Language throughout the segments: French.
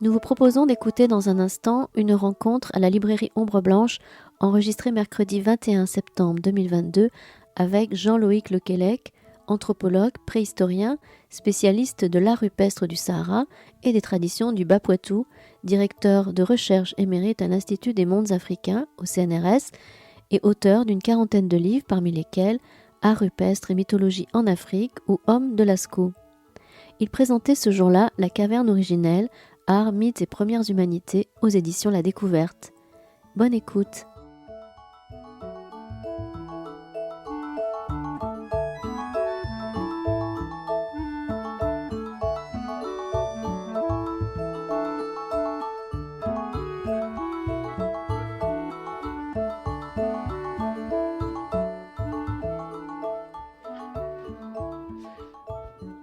Nous vous proposons d'écouter dans un instant une rencontre à la librairie Ombre Blanche enregistrée mercredi 21 septembre 2022 avec Jean-Loïc Lequelec, anthropologue, préhistorien, spécialiste de l'art rupestre du Sahara et des traditions du Bas-Poitou, directeur de recherche émérite à l'Institut des mondes africains au CNRS et auteur d'une quarantaine de livres parmi lesquels Art rupestre et mythologie en Afrique ou Homme de Lascaux. Il présentait ce jour-là La caverne originelle, Art, mythes et premières humanités aux éditions La Découverte. Bonne écoute.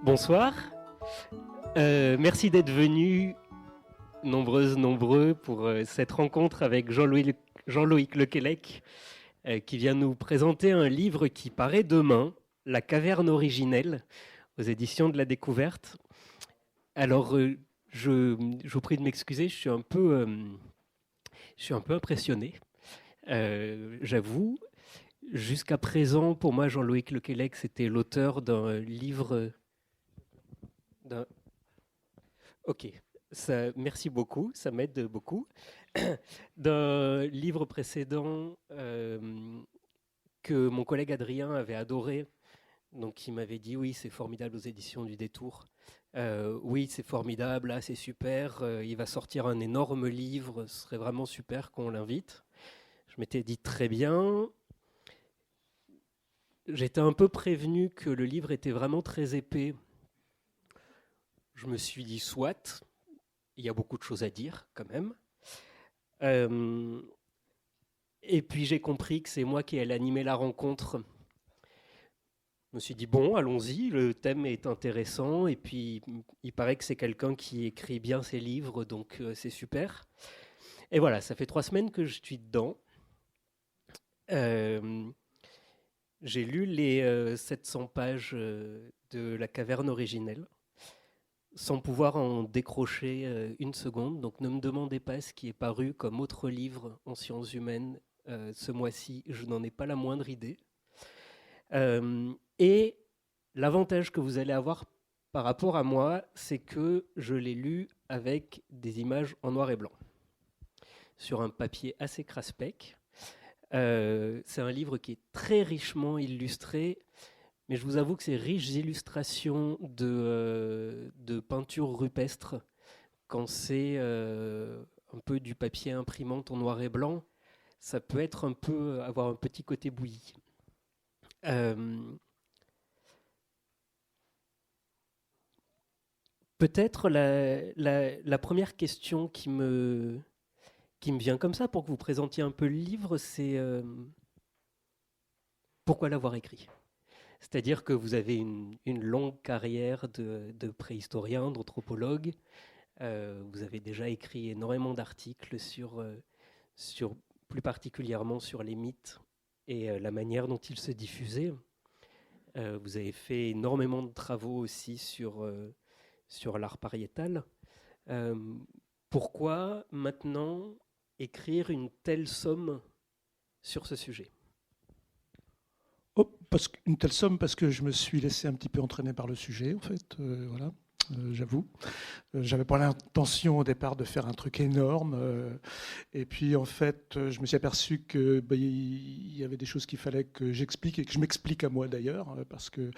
Bonsoir, merci d'être venus, nombreuses, nombreux, pour cette rencontre avec Jean-Loïc Lequelec, qui vient nous présenter un livre qui paraît demain, La caverne originelle, aux éditions de La Découverte. Alors, je vous prie de m'excuser, je suis un peu impressionné, j'avoue. Jusqu'à présent, pour moi, Jean-Loïc Lequelec, c'était l'auteur d'un livre... Ok, merci beaucoup, ça m'aide beaucoup. D'un livre précédent que mon collègue Adrien avait adoré, donc il m'avait dit oui, c'est formidable aux éditions du Détour. Oui, c'est formidable, là, c'est super. Il va sortir un énorme livre, ce serait vraiment super qu'on l'invite. Je m'étais dit très bien. J'étais un peu prévenu que le livre était vraiment très épais. Je me suis dit soit, il y a beaucoup de choses à dire quand même. Et puis j'ai compris que c'est moi qui allais animer la rencontre. Je me suis dit bon, allons-y, le thème est intéressant et puis il paraît que c'est quelqu'un qui écrit bien ses livres, donc c'est super. Et voilà, ça fait 3 semaines que je suis dedans. J'ai lu les 700 pages de La caverne originelle, sans pouvoir en décrocher une seconde. Donc ne me demandez pas ce qui est paru comme autre livre en sciences humaines ce mois-ci, je n'en ai pas la moindre idée. Et l'avantage que vous allez avoir par rapport à moi, c'est que je l'ai lu avec des images en noir et blanc, sur un papier assez craspec. C'est un livre qui est très richement illustré, mais je vous avoue que ces riches illustrations de peinture rupestre, quand c'est un peu du papier imprimante en noir et blanc, ça peut être avoir un petit côté bouilli. Peut-être la première question qui me vient comme ça pour que vous présentiez un peu le livre, c'est pourquoi l'avoir écrit ? C'est-à-dire que vous avez une longue carrière de préhistorien, d'anthropologue. Vous avez déjà écrit énormément d'articles sur plus particulièrement sur les mythes et la manière dont ils se diffusaient. Vous avez fait énormément de travaux aussi sur l'art pariétal. Pourquoi maintenant écrire une telle somme sur ce sujet ? Une telle somme parce que je me suis laissé un petit peu entraîner par le sujet, en fait, voilà, j'avoue. J'avais pas l'intention au départ de faire un truc énorme, et puis en fait, je me suis aperçu que il y avait des choses qu'il fallait que j'explique et que je m'explique à moi d'ailleurs, parce que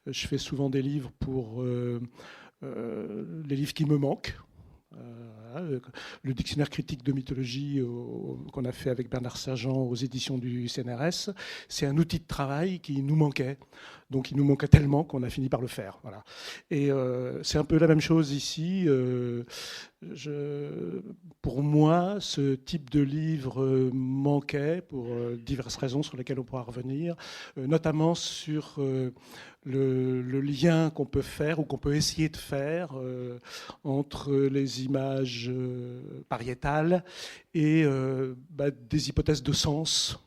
je fais souvent des livres pour les livres qui me manquent. Le dictionnaire critique de mythologie qu'on a fait avec Bernard Sergent aux éditions du CNRS, c'est un outil de travail qui nous manquait. Donc il nous manquait tellement qu'on a fini par le faire. Voilà. Et c'est un peu la même chose ici. Pour moi, ce type de livre manquait pour diverses raisons sur lesquelles on pourra revenir, notamment sur le lien qu'on peut faire ou qu'on peut essayer de faire entre les images pariétales et des hypothèses de sens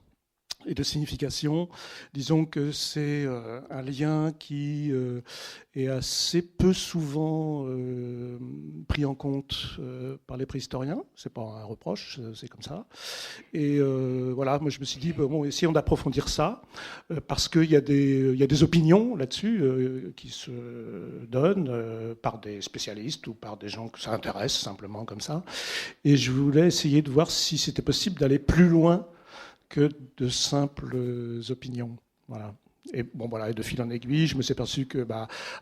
et de signification. Disons que c'est un lien qui est assez peu souvent pris en compte par les préhistoriens. C'est pas un reproche, c'est comme ça. Et voilà, moi je me suis dit, bon, essayons d'approfondir ça, parce qu'il y a des opinions là-dessus qui se donnent par des spécialistes ou par des gens que ça intéresse, simplement comme ça. Et je voulais essayer de voir si c'était possible d'aller plus loin que de simples opinions. Voilà. Et bon, voilà, et de fil en aiguille, je me suis aperçu que,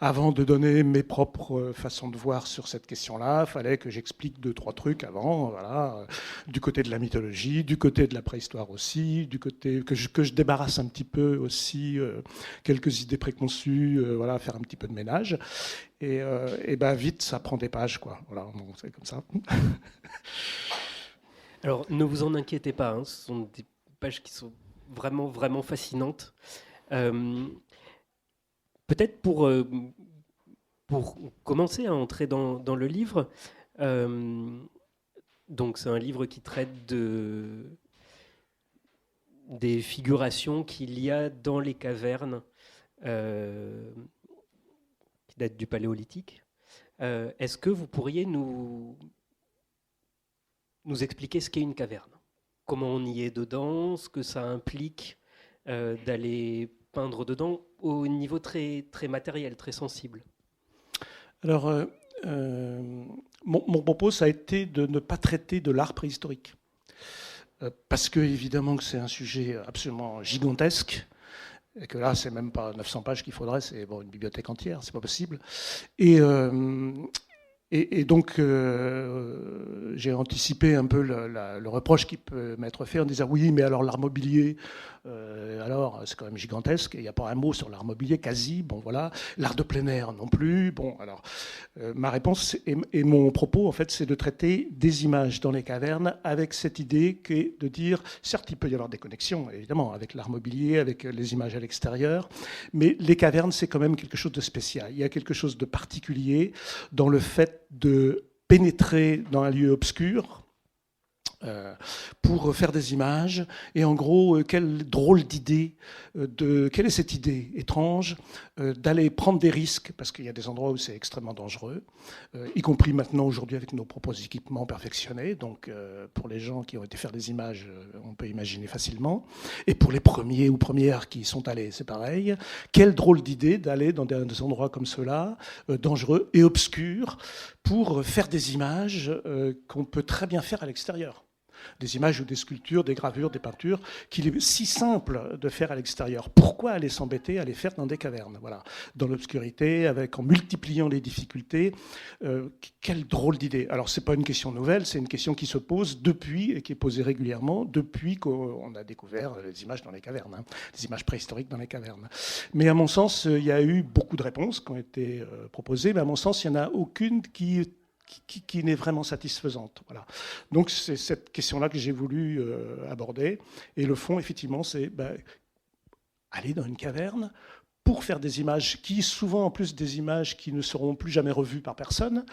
avant de donner mes propres façons de voir sur cette question-là, il fallait que j'explique 2-3 trucs avant, voilà, du côté de la mythologie, du côté de la préhistoire aussi, du côté que je débarrasse un petit peu aussi quelques idées préconçues, voilà, faire un petit peu de ménage. Et vite, ça prend des pages, quoi. Voilà, bon, c'est comme ça. Alors, ne vous en inquiétez pas, hein, ce sont des pages qui sont vraiment, vraiment fascinantes. Peut-être pour commencer à entrer dans le livre, donc c'est un livre qui traite des figurations qu'il y a dans les cavernes qui datent du Paléolithique. Est-ce que vous pourriez nous expliquer ce qu'est une caverne ? Comment on y est dedans, ce que ça implique d'aller peindre dedans au niveau très, très matériel, très sensible. Alors, mon propos, ça a été de ne pas traiter de l'art préhistorique. Parce que, évidemment, que c'est un sujet absolument gigantesque, et que là, c'est même pas 900 pages qu'il faudrait, c'est une bibliothèque entière, c'est pas possible. Et donc, j'ai anticipé un peu le reproche qui peut m'être fait en disant oui, mais alors l'art mobilier, alors c'est quand même gigantesque. Il n'y a pas un mot sur l'art mobilier, quasi. Bon, voilà. L'art de plein air non plus. Bon, alors, ma réponse et mon propos, en fait, c'est de traiter des images dans les cavernes avec cette idée qui est de dire, certes, il peut y avoir des connexions, évidemment, avec l'art mobilier, avec les images à l'extérieur, mais les cavernes, c'est quand même quelque chose de spécial. Il y a quelque chose de particulier dans le fait de pénétrer dans un lieu obscur pour faire des images. Et en gros, quelle drôle d'idée, quelle est cette idée étrange d'aller prendre des risques, parce qu'il y a des endroits où c'est extrêmement dangereux, y compris maintenant aujourd'hui avec nos propres équipements perfectionnés. Donc pour les gens qui ont été faire des images, on peut imaginer facilement. Et pour les premiers ou premières qui y sont allés, c'est pareil. Quelle drôle d'idée d'aller dans des endroits comme ceux-là, dangereux et obscurs, pour faire des images qu'on peut très bien faire à l'extérieur. Des images ou des sculptures, des gravures, des peintures, qu'il est si simple de faire à l'extérieur. Pourquoi aller s'embêter à les faire dans des cavernes, voilà, dans l'obscurité, en multipliant les difficultés. Quelle drôle d'idée. Alors, ce n'est pas une question nouvelle, c'est une question qui se pose depuis, et qui est posée régulièrement, depuis qu'on a découvert les images dans les cavernes, hein, les images préhistoriques dans les cavernes. Mais à mon sens, il y a eu beaucoup de réponses qui ont été proposées, mais à mon sens, il n'y en a aucune qui n'est vraiment satisfaisante. Voilà. Donc c'est cette question-là que j'ai voulu aborder. Et le fond, effectivement, c'est aller dans une caverne pour faire des images qui, souvent en plus des images qui ne seront plus jamais revues par personne,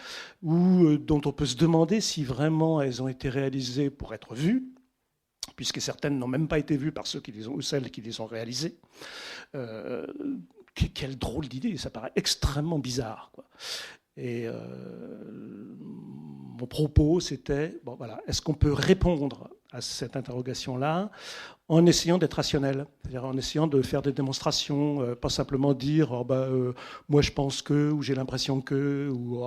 ou dont on peut se demander si vraiment elles ont été réalisées pour être vues, puisque certaines n'ont même pas été vues par ceux ou celles qui les ont réalisées. Quelle drôle d'idée, ça paraît extrêmement bizarre, quoi. Et mon propos, c'était, est-ce qu'on peut répondre à cette interrogation-là en essayant d'être rationnel, c'est-à-dire en essayant de faire des démonstrations, pas simplement dire moi je pense que, ou j'ai l'impression que, ou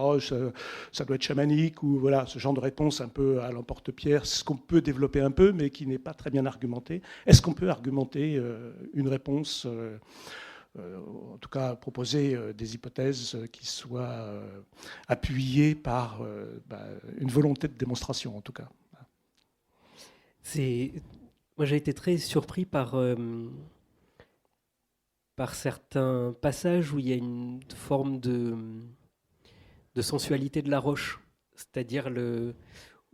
ça doit être chamanique, ou voilà, ce genre de réponse un peu à l'emporte-pièce, ce qu'on peut développer un peu, mais qui n'est pas très bien argumenté. Est-ce qu'on peut argumenter une réponse en tout cas proposer des hypothèses qui soient appuyées par une volonté de démonstration, en tout cas. Moi, j'ai été très surpris par certains passages où il y a une forme de sensualité de la roche, c'est-à-dire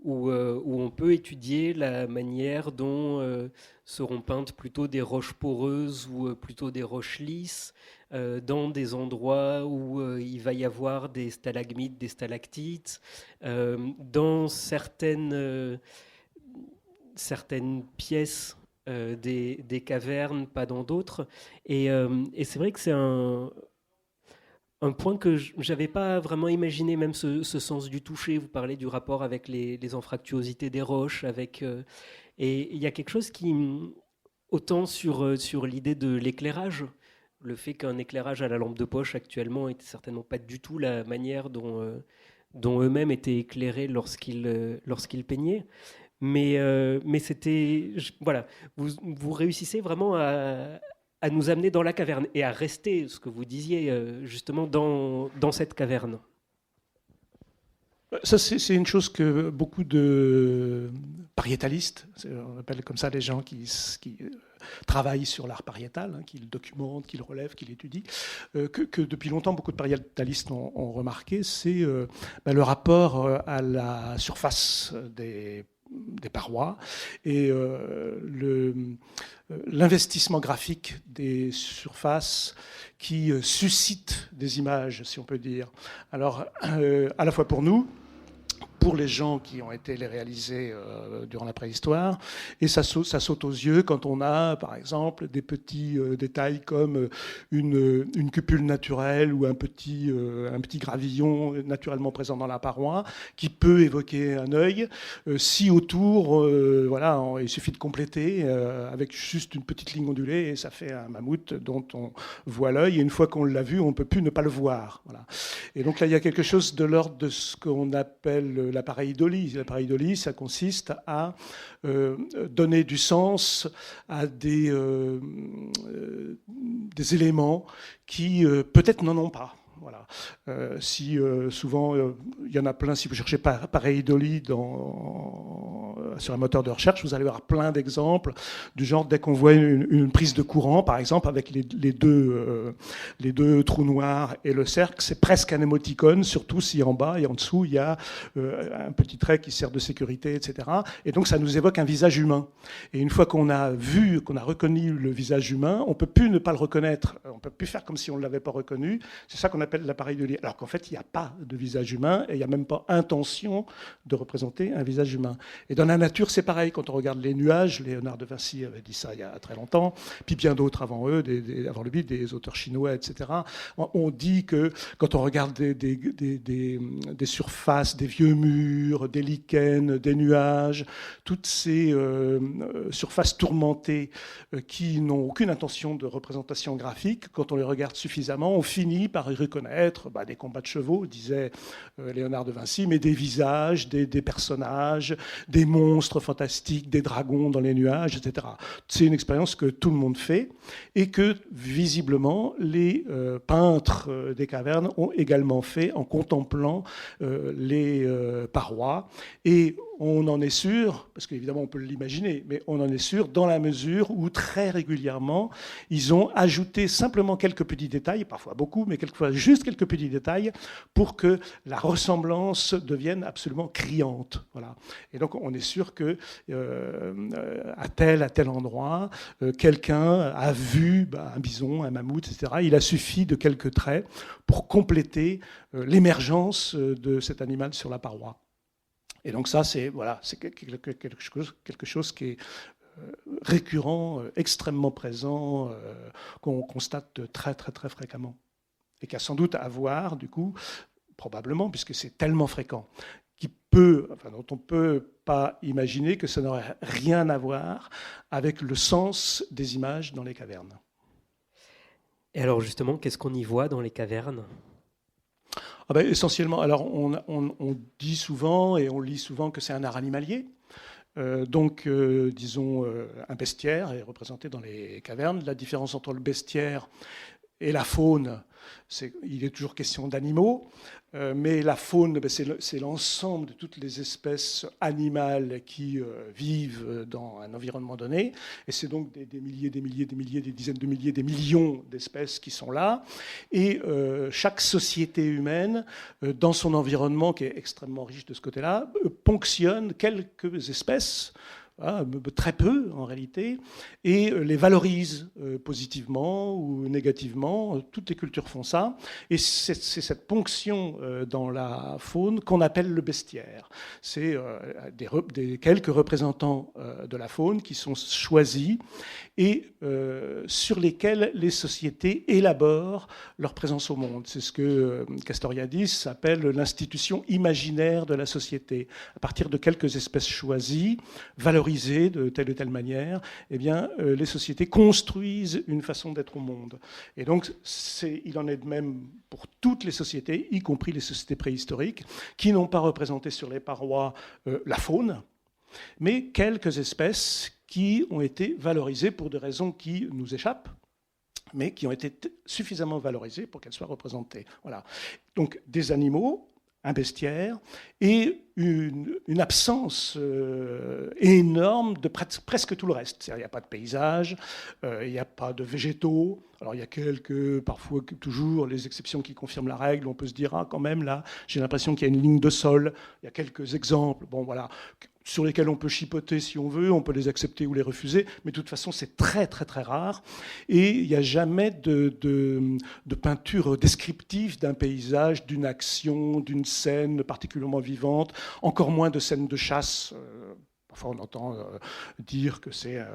où on peut étudier la manière dont seront peintes plutôt des roches poreuses ou plutôt des roches lisses, dans des endroits où il va y avoir des stalagmites, des stalactites, dans certaines pièces des cavernes, pas dans d'autres. Et c'est vrai que c'est un point que je n'avais pas vraiment imaginé, même ce sens du toucher. Vous parlez du rapport avec les anfractuosités des roches. Et il y a quelque chose qui, autant sur l'idée de l'éclairage, le fait qu'un éclairage à la lampe de poche actuellement est certainement pas du tout la manière dont eux-mêmes étaient éclairés lorsqu'ils peignaient. Mais c'était. Voilà, vous réussissez vraiment à nous amener dans la caverne et à rester, ce que vous disiez, justement, dans cette caverne. Ça, c'est une chose que beaucoup de pariétalistes, on appelle comme ça les gens qui travaillent sur l'art pariétal, hein, qui le documentent, qui le relèvent, qui l'étudient, que depuis longtemps beaucoup de pariétalistes ont remarqué, c'est le rapport à la surface des parois et l'investissement graphique des surfaces qui suscitent des images, si on peut dire. Alors, à la fois pour nous, pour les gens qui ont été les réalisés durant la préhistoire, et ça saute aux yeux quand on a, par exemple, des petits détails comme une cupule naturelle ou un petit gravillon naturellement présent dans la paroi qui peut évoquer un œil. Si autour, voilà, il suffit de compléter avec juste une petite ligne ondulée et ça fait un mammouth dont on voit l'œil. Et une fois qu'on l'a vu, on ne peut plus ne pas le voir. Voilà. Et donc là, il y a quelque chose de l'ordre de ce qu'on appelle la pareidolie. La pareidolie, ça consiste à donner du sens à des éléments qui peut-être n'en ont pas. Voilà. Souvent, il y en a plein, si vous cherchez pareidolie sur un moteur de recherche, vous allez avoir plein d'exemples du genre, dès qu'on voit une prise de courant, par exemple, avec les deux trous noirs et le cercle, c'est presque un émoticône, surtout si en bas et en dessous, il y a un petit trait qui sert de sécurité, etc. Et donc, ça nous évoque un visage humain. Et une fois qu'on a reconnu le visage humain, on ne peut plus ne pas le reconnaître. On ne peut plus faire comme si on ne l'avait pas reconnu. C'est ça qu'on appelle la pareidolie. Alors qu'en fait, il n'y a pas de visage humain et il n'y a même pas intention de représenter un visage humain. Et dans la nature, c'est pareil. Quand on regarde les nuages, Léonard de Vinci avait dit ça il y a très longtemps, puis bien d'autres avant eux, avant lui, des auteurs chinois, etc. On dit que quand on regarde des surfaces, des vieux murs, des lichens, des nuages, toutes ces surfaces tourmentées qui n'ont aucune intention de représentation graphique, quand on les regarde suffisamment, on finit par y reconnaître des combats de chevaux, disait Léonard de Vinci, mais des visages, des personnages, des monstres fantastiques, des dragons dans les nuages, etc. C'est une expérience que tout le monde fait et que, visiblement, les peintres des cavernes ont également fait en contemplant les parois. Et on en est sûr, parce qu'évidemment on peut l'imaginer, mais on en est sûr dans la mesure où très régulièrement, ils ont ajouté simplement quelques petits détails, parfois beaucoup, mais quelquefois juste quelques petits détails, pour que la ressemblance devienne absolument criante. Voilà. Et donc on est sûr que à tel endroit, quelqu'un a vu un bison, un mammouth, etc. Il a suffi de quelques traits pour compléter l'émergence de cet animal sur la paroi. Et donc ça, c'est quelque chose qui est récurrent, extrêmement présent, qu'on constate très, très, très fréquemment. Et qui a sans doute à voir, du coup, probablement, puisque c'est tellement fréquent, dont on ne peut pas imaginer que ça n'aurait rien à voir avec le sens des images dans les cavernes. Et alors justement, qu'est-ce qu'on y voit dans les cavernes ? Essentiellement, alors on dit souvent et on lit souvent que c'est un art animalier. Disons, un bestiaire est représenté dans les cavernes. La différence entre le bestiaire et la faune, il est toujours question d'animaux, mais la faune, c'est l'ensemble de toutes les espèces animales qui vivent dans un environnement donné, et c'est donc des milliers, des dizaines de milliers, des millions d'espèces qui sont là, et chaque société humaine, dans son environnement qui est extrêmement riche de ce côté-là, ponctionne quelques espèces très peu en réalité, et les valorise positivement ou négativement. Toutes les cultures font ça, et c'est cette ponction dans la faune qu'on appelle le bestiaire. C'est quelques représentants de la faune qui sont choisis et sur lesquels les sociétés élaborent leur présence au monde. C'est ce que Castoriadis appelle l'institution imaginaire de la société. À partir de quelques espèces choisies, valorisées de telle ou telle manière, eh bien, les sociétés construisent une façon d'être au monde. Et donc, il en est de même pour toutes les sociétés, y compris les sociétés préhistoriques, qui n'ont pas représenté sur les parois la faune, mais quelques espèces qui ont été valorisées pour des raisons qui nous échappent, mais qui ont été suffisamment valorisées pour qu'elles soient représentées. Voilà. Donc, des animaux, un bestiaire et une absence énorme de presque tout le reste. C'est-à-dire, il n'y a pas de paysage, il n'y a pas de végétaux. Alors il y a parfois toujours les exceptions qui confirment la règle. On peut se dire, ah quand même là, j'ai l'impression qu'il y a une ligne de sol. Il y a quelques exemples, bon voilà, sur lesquels on peut chipoter si on veut, on peut les accepter ou les refuser, mais de toute façon c'est très très très rare. Et il n'y a jamais de peinture descriptive d'un paysage, d'une action, d'une scène particulièrement vivante, encore moins de scènes de chasse. Parfois, on entend dire que c'est...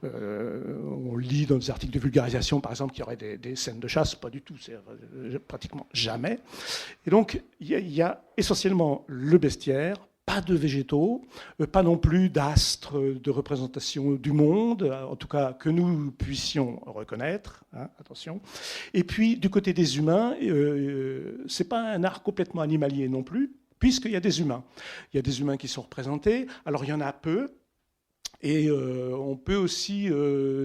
on lit dans des articles de vulgarisation, par exemple, qu'il y aurait des scènes de chasse. Pas du tout, c'est pratiquement jamais. Et donc, il y a essentiellement le bestiaire, pas de végétaux, pas non plus d'astres de représentation du monde, en tout cas que nous puissions reconnaître, hein, attention. Et puis, du côté des humains, c'est pas un art complètement animalier non plus, puisqu'il y a des humains. Il y a des humains qui sont représentés. Alors, il y en a peu. Et on peut aussi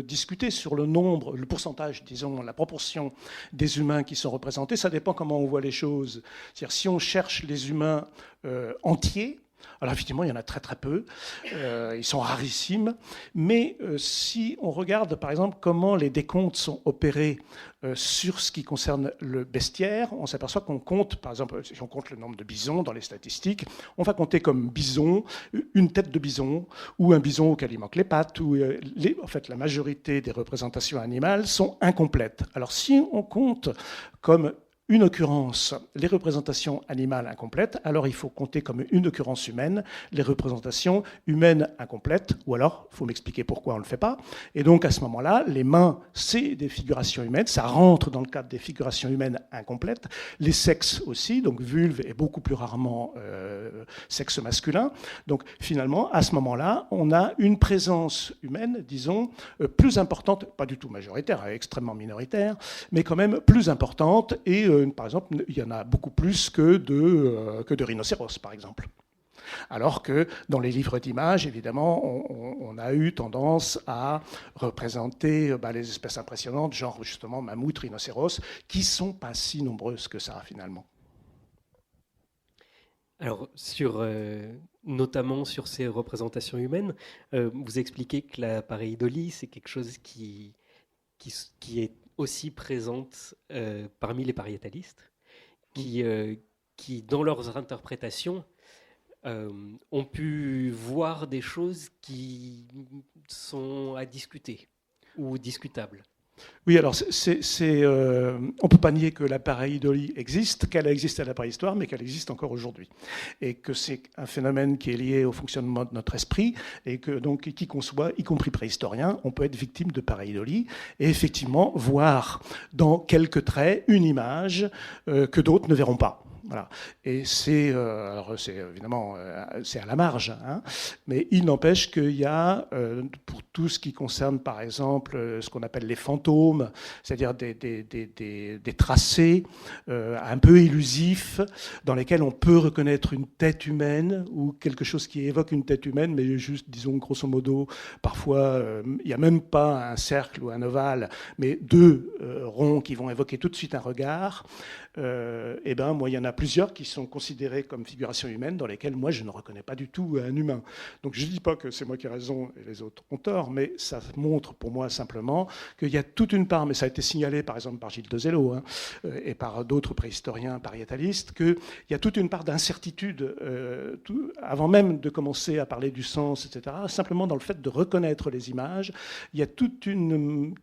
discuter sur le nombre, le pourcentage, disons, la proportion des humains qui sont représentés. Ça dépend comment on voit les choses. C'est-à-dire, si on cherche les humains entiers, alors effectivement, il y en a très très peu, ils sont rarissimes, mais si on regarde par exemple comment les décomptes sont opérés sur ce qui concerne le bestiaire, on s'aperçoit qu'on compte, par exemple, si on compte le nombre de bisons dans les statistiques, on va compter comme bison une tête de bison ou un bison auquel il manque les pattes, ou en fait la majorité des représentations animales sont incomplètes. Alors si on compte comme une occurrence, les représentations animales incomplètes, alors il faut compter comme une occurrence humaine les représentations humaines incomplètes, ou alors, il faut m'expliquer pourquoi on ne le fait pas. Et donc, à ce moment-là, les mains, c'est des figurations humaines, ça rentre dans le cadre des figurations humaines incomplètes. Les sexes aussi, donc vulve et beaucoup plus rarement sexe masculin. Donc, finalement, à ce moment-là, on a une présence humaine, disons, plus importante, pas du tout majoritaire, extrêmement minoritaire, mais quand même plus importante et par exemple, il y en a beaucoup plus que de rhinocéros, par exemple. Alors que dans les livres d'images, évidemment, on a eu tendance à représenter les espèces impressionnantes, genre justement mammouth, rhinocéros, qui ne sont pas si nombreuses que ça, finalement. Alors, notamment sur ces représentations humaines, vous expliquez que la pareidolie, c'est quelque chose qui est aussi présente parmi les pariétalistes, qui, dans leurs interprétations, ont pu voir des choses qui sont à discuter ou discutables. Oui, alors on ne peut pas nier que la pareidolie existe, qu'elle a existé à la préhistoire, mais qu'elle existe encore aujourd'hui. Et que c'est un phénomène qui est lié au fonctionnement de notre esprit, et que donc, qui qu'on soit, y compris préhistorien, on peut être victime de pareidolie, et effectivement voir dans quelques traits une image que d'autres ne verront pas. Voilà. Et c'est évidemment c'est à la marge, hein, mais il n'empêche qu'il y a, pour tout ce qui concerne par exemple ce qu'on appelle les fantômes, c'est-à-dire des tracés un peu élusifs dans lesquels on peut reconnaître une tête humaine ou quelque chose qui évoque une tête humaine, mais juste, disons, grosso modo, parfois il n'y a même pas un cercle ou un ovale, mais deux ronds qui vont évoquer tout de suite un regard. Et ben moi, il y en a plusieurs qui sont considérées comme figurations humaines dans lesquelles moi je ne reconnais pas du tout un humain. Donc je ne dis pas que c'est moi qui ai raison et les autres ont tort, mais ça montre pour moi simplement qu'il y a toute une part, mais ça a été signalé par exemple par Gilles Dezello et par d'autres préhistoriens pariétalistes, qu'il y a toute une part d'incertitude avant même de commencer à parler du sens, etc. Simplement dans le fait de reconnaître les images, il y a toute une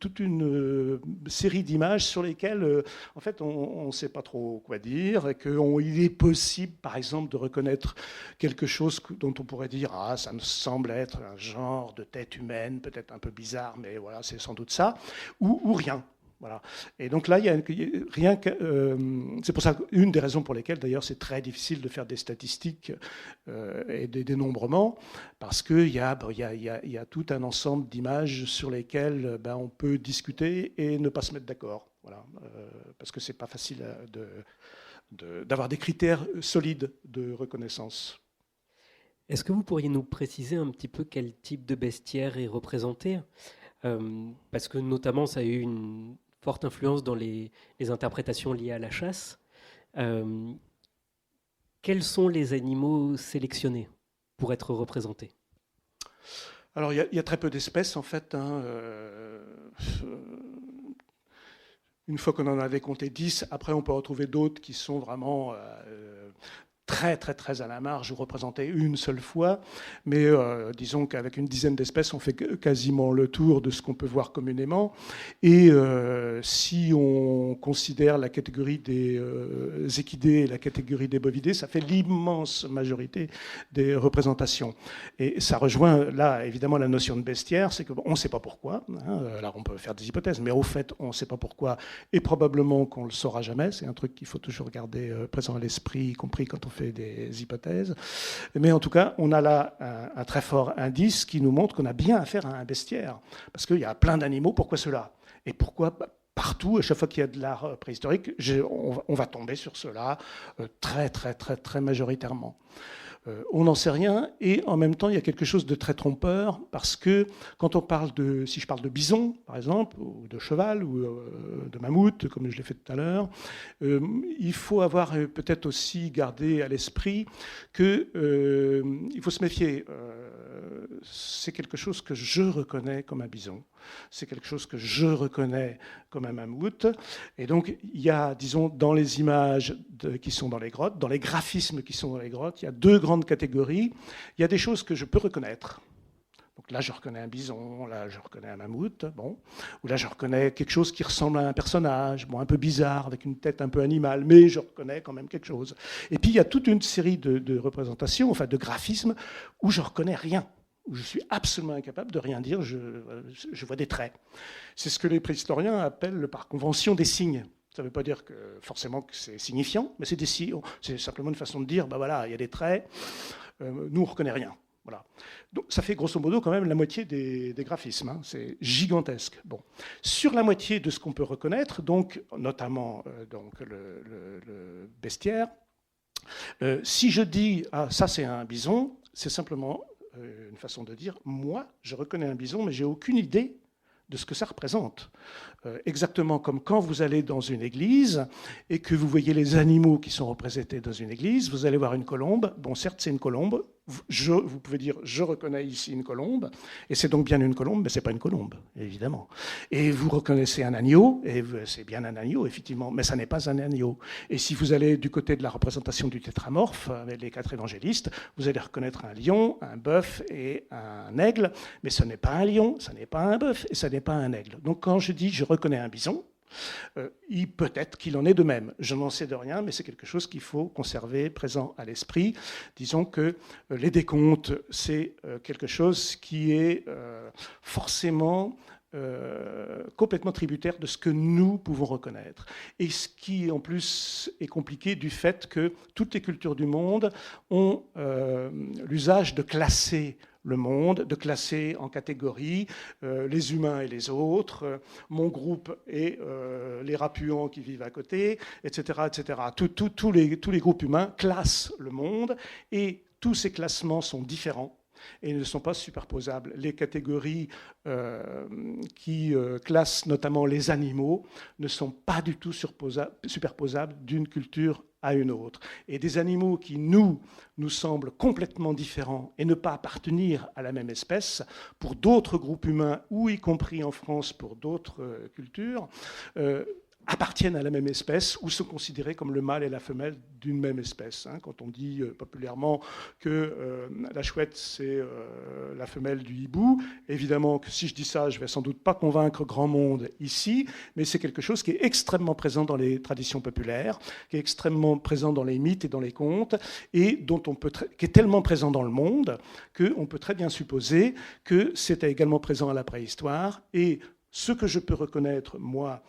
série d'images sur lesquelles en fait on ne sait pas trop quoi dire, et qu'il est possible par exemple de reconnaître quelque chose dont on pourrait dire ça me semble être un genre de tête humaine, peut-être un peu bizarre, mais voilà, c'est sans doute ça, ou rien. Voilà. Et donc là, il y a rien que, c'est pour ça une des raisons pour lesquelles d'ailleurs c'est très difficile de faire des statistiques et des dénombrements, parce qu'il y a tout un ensemble d'images sur lesquelles on peut discuter et ne pas se mettre d'accord. Voilà. Parce que c'est pas facile d'avoir des critères solides de reconnaissance. Est-ce que vous pourriez nous préciser un petit peu quel type de bestiaire est représenté ? Parce que notamment ça a eu une forte influence dans les interprétations liées à la chasse. Quels sont les animaux sélectionnés pour être représentés ? Alors il y a très peu d'espèces en fait. Une fois qu'on en avait compté 10, après on peut retrouver d'autres qui sont vraiment très très très à la marge ou représentés une seule fois, mais disons qu'avec une dizaine d'espèces on fait quasiment le tour de ce qu'on peut voir communément, et si on considère la catégorie des équidés et la catégorie des bovidés, ça fait l'immense majorité des représentations, et ça rejoint là évidemment la notion de bestiaire, c'est qu'on ne sait pas pourquoi, alors on peut faire des hypothèses, mais au fait on ne sait pas pourquoi, et probablement qu'on ne le saura jamais, c'est un truc qu'il faut toujours garder présent à l'esprit, y compris quand on fait des hypothèses. Mais en tout cas, on a là un très fort indice qui nous montre qu'on a bien affaire à un bestiaire. Parce qu'il y a plein d'animaux, pourquoi cela ? Et pourquoi partout, à chaque fois qu'il y a de l'art préhistorique, on va tomber sur cela très, très, très, très majoritairement. On n'en sait rien, et en même temps il y a quelque chose de très trompeur, parce que quand on parle si je parle de bison par exemple, ou de cheval, ou de mammouth comme je l'ai fait tout à l'heure, il faut avoir peut-être aussi gardé à l'esprit qu'il faut se méfier. C'est quelque chose que je reconnais comme un bison, c'est quelque chose que je reconnais comme un mammouth, et donc il y a, disons, dans les images qui sont dans les grottes, dans les graphismes qui sont dans les grottes, il y a deux grandes catégories. Il y a des choses que je peux reconnaître. Donc là, je reconnais un bison, là, je reconnais un mammouth, bon. Ou là, je reconnais quelque chose qui ressemble à un personnage, bon, un peu bizarre, avec une tête un peu animale, mais je reconnais quand même quelque chose. Et puis, il y a toute une série de représentations, enfin de graphismes, où je reconnais rien, où je suis absolument incapable de rien dire, je vois des traits. C'est ce que les préhistoriens appellent par convention des signes. Ça ne veut pas dire que forcément que c'est signifiant, mais c'est des signes. C'est simplement une façon de dire, voilà, il y a des traits, nous on ne reconnaît rien. Voilà. Donc ça fait grosso modo quand même la moitié des graphismes. C'est gigantesque. Bon. Sur la moitié de ce qu'on peut reconnaître, donc, notamment le bestiaire, si je dis ça c'est un bison, c'est simplement une façon de dire moi je reconnais un bison, mais j'ai aucune idée de ce que ça représente. Exactement comme quand vous allez dans une église et que vous voyez les animaux qui sont représentés dans une église, vous allez voir une colombe. Bon, certes, c'est une colombe. Vous pouvez dire, je reconnais ici une colombe, et c'est donc bien une colombe, mais ce n'est pas une colombe, évidemment. Et vous reconnaissez un agneau, et c'est bien un agneau, effectivement, mais ça n'est pas un agneau. Et si vous allez du côté de la représentation du tétramorphe, avec les 4 évangélistes, vous allez reconnaître un lion, un bœuf et un aigle, mais ce n'est pas un lion, ce n'est pas un bœuf, et ce n'est pas un aigle. Donc quand je dis je reconnais un bison, peut-être qu'il en est de même. Je n'en sais de rien, mais c'est quelque chose qu'il faut conserver présent à l'esprit. Disons que les décomptes, c'est quelque chose qui est forcément complètement tributaire de ce que nous pouvons reconnaître. Et ce qui, en plus, est compliqué du fait que toutes les cultures du monde ont l'usage de classer le monde, de classer en catégories les humains et les autres, mon groupe et les rapuants qui vivent à côté, etc. etc. Tous les groupes humains classent le monde, et tous ces classements sont différents et ne sont pas superposables. Les catégories qui classent notamment les animaux ne sont pas du tout superposables d'une culture à une autre. Et des animaux qui nous semblent complètement différents et ne pas appartenir à la même espèce, pour d'autres groupes humains, ou y compris en France pour d'autres cultures, appartiennent à la même espèce ou sont considérés comme le mâle et la femelle d'une même espèce. Quand on dit populairement que la chouette, c'est la femelle du hibou, évidemment que si je dis ça, je ne vais sans doute pas convaincre grand monde ici, mais c'est quelque chose qui est extrêmement présent dans les traditions populaires, qui est extrêmement présent dans les mythes et dans les contes, et qui est tellement présent dans le monde qu'on peut très bien supposer que c'était également présent à la préhistoire. Et ce que je peux reconnaître, moi,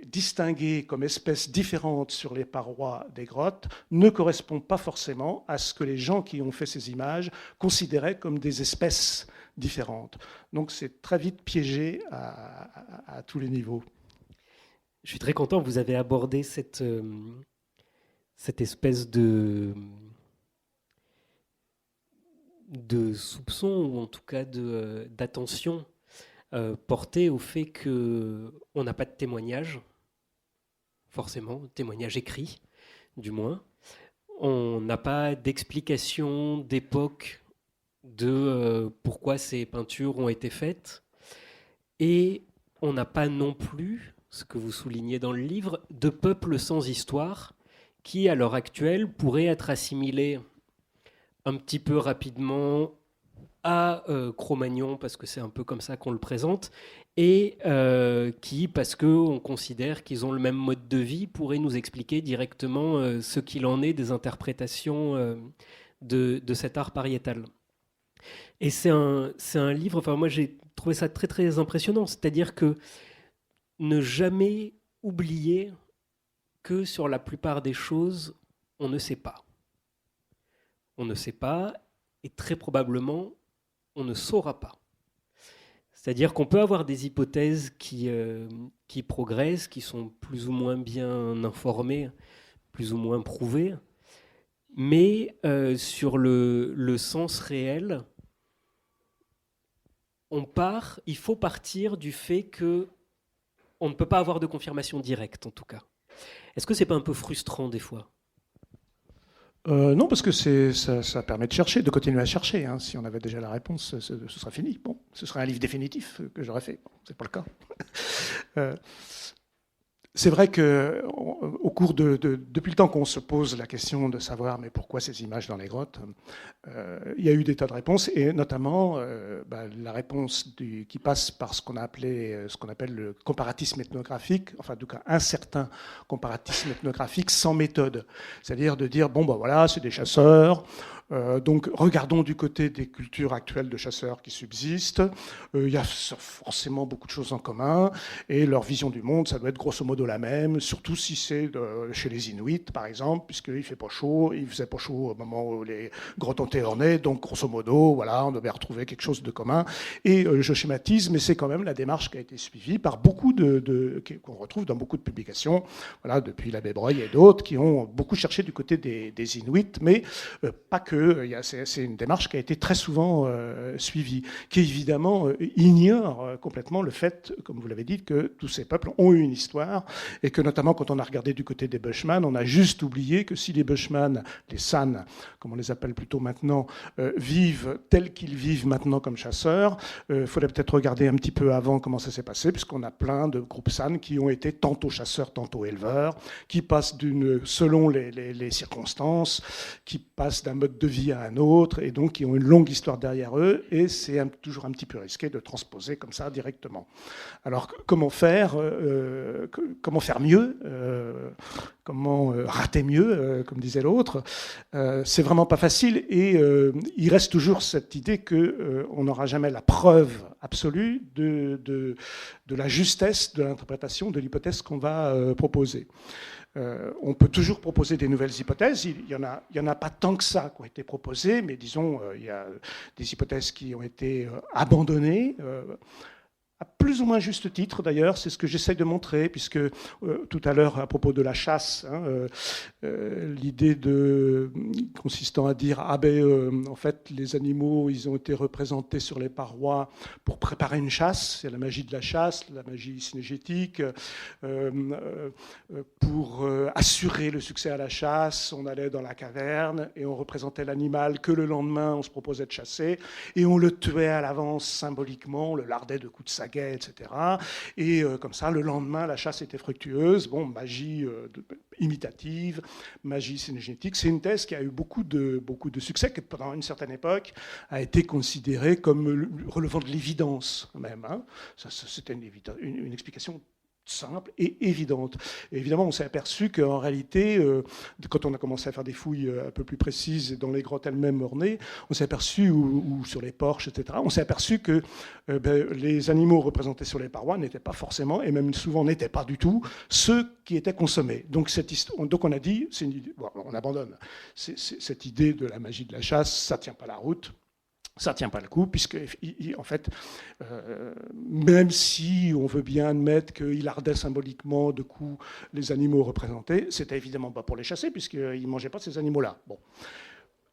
distinguer comme espèces différentes sur les parois des grottes, ne correspond pas forcément à ce que les gens qui ont fait ces images considéraient comme des espèces différentes. Donc c'est très vite piégé à tous les niveaux. Je suis très content que vous avez abordé cette espèce de soupçon, ou en tout cas d'attention porté au fait qu'on n'a pas de témoignage, forcément, témoignage écrit, du moins. On n'a pas d'explication d'époque de pourquoi ces peintures ont été faites. Et on n'a pas non plus, ce que vous soulignez dans le livre, de peuple sans histoire qui, à l'heure actuelle, pourrait être assimilé un petit peu rapidement à Cro-Magnon, parce que c'est un peu comme ça qu'on le présente, et qui, parce qu'on considère qu'ils ont le même mode de vie, pourrait nous expliquer directement ce qu'il en est des interprétations de cet art pariétal. Et c'est un livre, enfin moi j'ai trouvé ça très très impressionnant, c'est-à-dire que ne jamais oublier que sur la plupart des choses, on ne sait pas. On ne sait pas, et très probablement, on ne saura pas. C'est-à-dire qu'on peut avoir des hypothèses qui progressent, qui sont plus ou moins bien informées, plus ou moins prouvées, mais sur le sens réel, il faut partir du fait qu'on ne peut pas avoir de confirmation directe, en tout cas. Est-ce que c'est pas un peu frustrant des fois ? Non, parce que ça permet de chercher, de continuer à chercher. Si on avait déjà la réponse, ce serait fini. Bon, ce serait un livre définitif que j'aurais fait. Bon, c'est pas le cas. C'est vrai que depuis le temps qu'on se pose la question de savoir mais pourquoi ces images dans les grottes, il y a eu des tas de réponses, et notamment la réponse qui passe par ce qu'on appelle le comparatisme ethnographique, enfin en tout cas un certain comparatisme ethnographique sans méthode, c'est-à-dire de dire voilà, c'est des chasseurs. Donc regardons du côté des cultures actuelles de chasseurs qui subsistent. Il y a forcément beaucoup de choses en commun, et leur vision du monde, ça doit être grosso modo la même, surtout si c'est chez les Inuits, par exemple, puisqu'il fait pas chaud, il faisait pas chaud au moment où les grottes ont été ornées, donc grosso modo, voilà, on devait retrouver quelque chose de commun. Et je schématise, mais c'est quand même la démarche qui a été suivie par beaucoup qu'on retrouve dans beaucoup de publications, voilà, depuis l'abbé Breuil et d'autres, qui ont beaucoup cherché du côté des Inuits, mais pas que. C'est une démarche qui a été très souvent suivie, qui évidemment ignore complètement le fait, comme vous l'avez dit, que tous ces peuples ont eu une histoire, et que notamment quand on a regardé du côté des Bushmen, on a juste oublié que si les Bushmen, les San, comme on les appelle plutôt maintenant, vivent tels qu'ils vivent maintenant comme chasseurs, il faudrait peut-être regarder un petit peu avant comment ça s'est passé, puisqu'on a plein de groupes San qui ont été tantôt chasseurs, tantôt éleveurs, qui passent selon les circonstances, qui passent d'un mode de vie à un autre, et donc qui ont une longue histoire derrière eux, et c'est toujours un petit peu risqué de transposer comme ça directement. Alors comment faire mieux, comment rater mieux, comme disait l'autre, c'est vraiment pas facile, et il reste toujours cette idée qu'on n'aura jamais la preuve absolue de la justesse de l'interprétation de l'hypothèse qu'on va proposer. On peut toujours proposer des nouvelles hypothèses. Il y en a pas tant que ça qui ont été proposées, mais disons, il y a des hypothèses qui ont été abandonnées. à plus ou moins juste titre d'ailleurs, c'est ce que j'essaye de montrer, puisque tout à l'heure, à propos de la chasse, l'idée consistant à dire en fait, les animaux, ils ont été représentés sur les parois pour préparer une chasse, c'est la magie de la chasse, la magie synégétique, pour assurer le succès à la chasse, on allait dans la caverne et on représentait l'animal que le lendemain on se proposait de chasser, et on le tuait à l'avance symboliquement, on le lardait de coups de saguet, etc. Et comme ça, le lendemain, la chasse était fructueuse. Bon, magie imitative, magie synégétique. C'est une thèse qui a eu beaucoup de succès, qui pendant une certaine époque a été considérée comme relevant de l'évidence même. C'était une explication simple et évidente. Et évidemment, on s'est aperçu qu'en réalité, quand on a commencé à faire des fouilles un peu plus précises dans les grottes elles-mêmes ornées, on s'est aperçu, ou sur les porches, etc., on s'est aperçu que les animaux représentés sur les parois n'étaient pas forcément, et même souvent n'étaient pas du tout, ceux qui étaient consommés. Donc on a dit, on abandonne. Cette idée de la magie de la chasse, ça ne tient pas la route. Ça ne tient pas le coup, puisque, en fait, même si on veut bien admettre qu'il ardait symboliquement de coups les animaux représentés, c'était évidemment pas pour les chasser, puisqu'ils ne mangeaient pas ces animaux-là. Bon.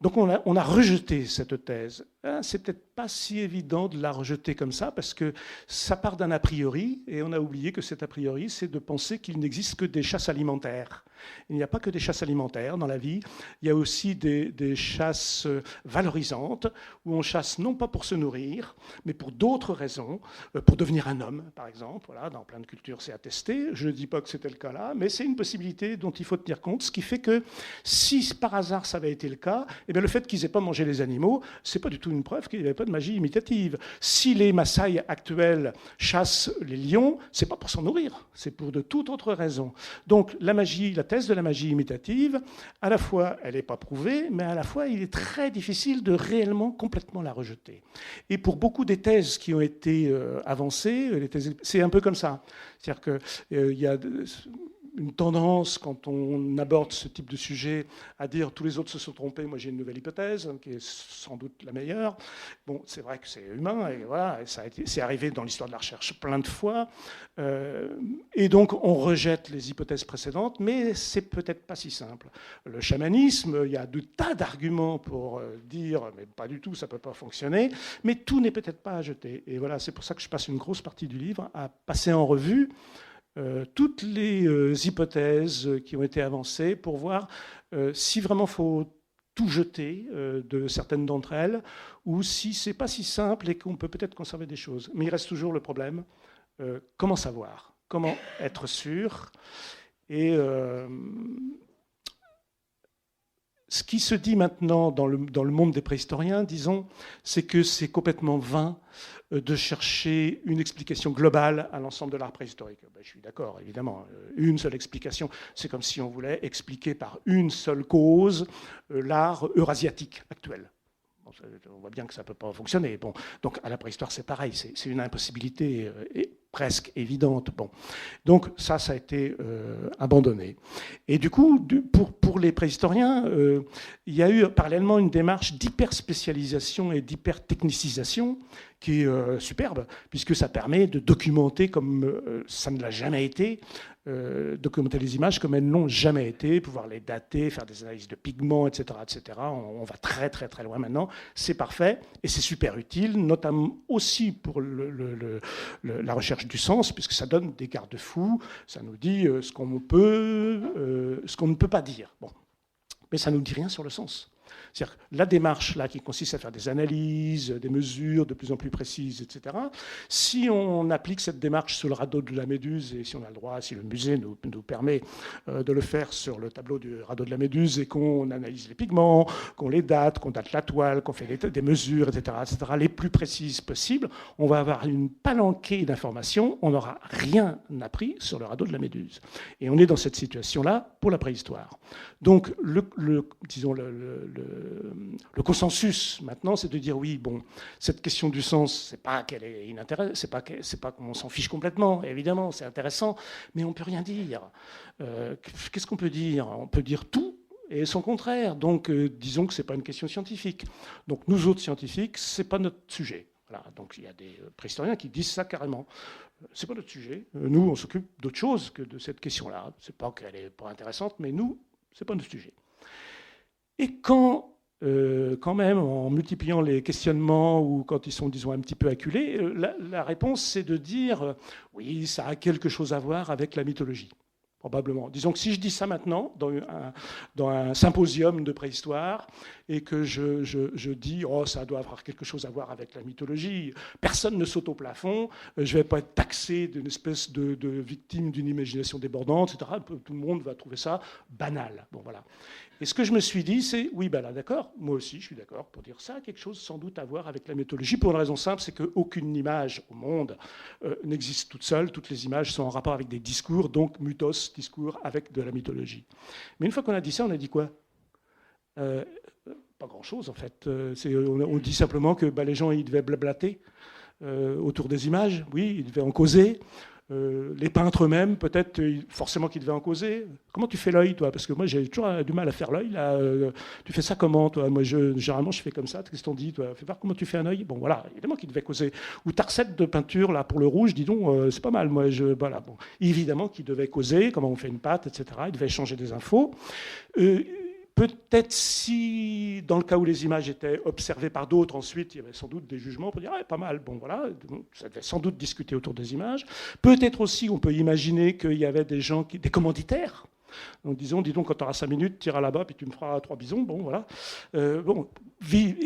Donc on a rejeté cette thèse. C'est peut-être pas si évident de la rejeter comme ça, parce que ça part d'un a priori, et on a oublié que cet a priori, c'est de penser qu'il n'existe que des chasses alimentaires. Il n'y a pas que des chasses alimentaires dans la vie, il y a aussi des chasses valorisantes, où on chasse non pas pour se nourrir, mais pour d'autres raisons, pour devenir un homme, par exemple. Voilà, dans plein de cultures, c'est attesté. Je ne dis pas que c'était le cas là, mais c'est une possibilité dont il faut tenir compte, ce qui fait que si par hasard ça avait été le cas, eh bien, le fait qu'ils n'aient pas mangé les animaux, ce n'est pas du tout une preuve qu'il n'y avait pas de magie imitative. Si les Maasai actuels chassent les lions, ce n'est pas pour s'en nourrir, c'est pour de toute autre raison. Donc la thèse de la magie imitative, à la fois, elle n'est pas prouvée, mais à la fois, il est très difficile de réellement complètement la rejeter. Et pour beaucoup des thèses qui ont été avancées, c'est un peu comme ça. C'est-à-dire qu'il y a une tendance, quand on aborde ce type de sujet, à dire tous les autres se sont trompés, moi j'ai une nouvelle hypothèse, qui est sans doute la meilleure. Bon, c'est vrai que c'est humain, et voilà, et c'est arrivé dans l'histoire de la recherche plein de fois, et donc on rejette les hypothèses précédentes, mais c'est peut-être pas si simple. Le chamanisme, il y a de tas d'arguments pour dire, mais pas du tout, ça peut pas fonctionner, mais tout n'est peut-être pas à jeter. Et voilà, c'est pour ça que je passe une grosse partie du livre à passer en revue toutes les hypothèses qui ont été avancées pour voir si vraiment il faut tout jeter de certaines d'entre elles, ou si ce n'est pas si simple et qu'on peut peut-être conserver des choses. Mais il reste toujours le problème, comment savoir, comment être sûr. Et ce qui se dit maintenant dans le monde des préhistoriens, disons, c'est que c'est complètement vain de chercher une explication globale à l'ensemble de l'art préhistorique. Ben, je suis d'accord, évidemment. Une seule explication, c'est comme si on voulait expliquer par une seule cause l'art eurasiatique actuel. Bon, on voit bien que ça ne peut pas fonctionner. Bon, donc à la préhistoire, c'est pareil, c'est une impossibilité presque évidente. Bon. Donc ça a été abandonné. Et du coup, pour les préhistoriens, il y a eu parallèlement une démarche d'hyperspécialisation et d'hypertechnicisation qui est superbe, puisque ça permet de documenter comme ça ne l'a jamais été, documenter les images comme elles n'ont jamais été, pouvoir les dater, faire des analyses de pigments, etc. etc. On va très très très loin maintenant. C'est parfait et c'est super utile, notamment aussi pour la recherche du sens, puisque ça donne des garde-fous, ça nous dit ce qu'on ne peut pas dire. Bon. Mais ça ne nous dit rien sur le sens. C'est-à-dire la démarche là qui consiste à faire des analyses, des mesures de plus en plus précises, etc. Si on applique cette démarche sur le radeau de la Méduse, et si on a le droit, si le musée nous permet de le faire sur le tableau du radeau de la Méduse, et qu'on analyse les pigments, qu'on les date, qu'on date la toile, qu'on fait des mesures, etc., les plus précises possibles, on va avoir une palanquée d'informations, on n'aura rien appris sur le radeau de la Méduse. Et on est dans cette situation-là pour la préhistoire. Donc, disons, le consensus maintenant, c'est de dire oui, bon, cette question du sens, c'est pas qu'elle est inintéressante, c'est pas qu'on s'en fiche complètement. Évidemment, c'est intéressant, mais on peut rien dire. Qu'est-ce qu'on peut dire? On peut dire tout et son contraire. Donc, disons que c'est pas une question scientifique. Donc, nous autres scientifiques, c'est pas notre sujet. Voilà, donc il y a des préhistoriens qui disent ça carrément. C'est pas notre sujet. Nous, on s'occupe d'autre chose que de cette question-là. C'est pas qu'elle est pas intéressante, mais nous, c'est pas notre sujet. Et quand même, en multipliant les questionnements ou quand ils sont, disons, un petit peu acculés, la réponse, c'est de dire oui, ça a quelque chose à voir avec la mythologie. Probablement. Disons que si je dis ça maintenant dans un symposium de préhistoire et que je dis oh ça doit avoir quelque chose à voir avec la mythologie, personne ne saute au plafond, je ne vais pas être taxé d'une espèce de victime d'une imagination débordante, etc. Tout le monde va trouver ça banal. Bon voilà. Et ce que je me suis dit, c'est oui, ben là, d'accord, moi aussi, je suis d'accord pour dire ça a quelque chose sans doute à voir avec la mythologie, pour une raison simple, c'est qu'aucune image au monde n'existe toute seule. Toutes les images sont en rapport avec des discours, donc mythos, discours avec de la mythologie. Mais une fois qu'on a dit ça, on a dit quoi Pas grand-chose, en fait. On dit simplement que les gens, ils devaient blablater autour des images, oui, ils devaient en causer. Les peintres eux-mêmes, peut-être, forcément qu'ils devaient en causer. Comment tu fais l'œil, toi? Parce que moi, j'ai toujours du mal à faire l'œil. Tu fais ça comment, toi? Moi, généralement, je fais comme ça. Qu'est-ce qu'on dit, toi? Fais voir comment tu fais un œil. Bon, voilà, évidemment qu'ils devaient causer. Ou ta recette de peinture, là, pour le rouge, dis donc, c'est pas mal. Moi, voilà. Bon. Évidemment qu'ils devaient causer, comment on fait une pâte, etc. Ils devaient échanger des infos. Peut-être si, dans le cas où les images étaient observées par d'autres, ensuite, il y avait sans doute des jugements pour dire ah, pas mal, bon voilà, ça devait sans doute discuter autour des images. Peut-être aussi, on peut imaginer qu'il y avait des gens, des commanditaires. Donc disons, dis donc, quand tu auras 5 minutes, tu iras là-bas, puis tu me feras 3 bisons, bon voilà.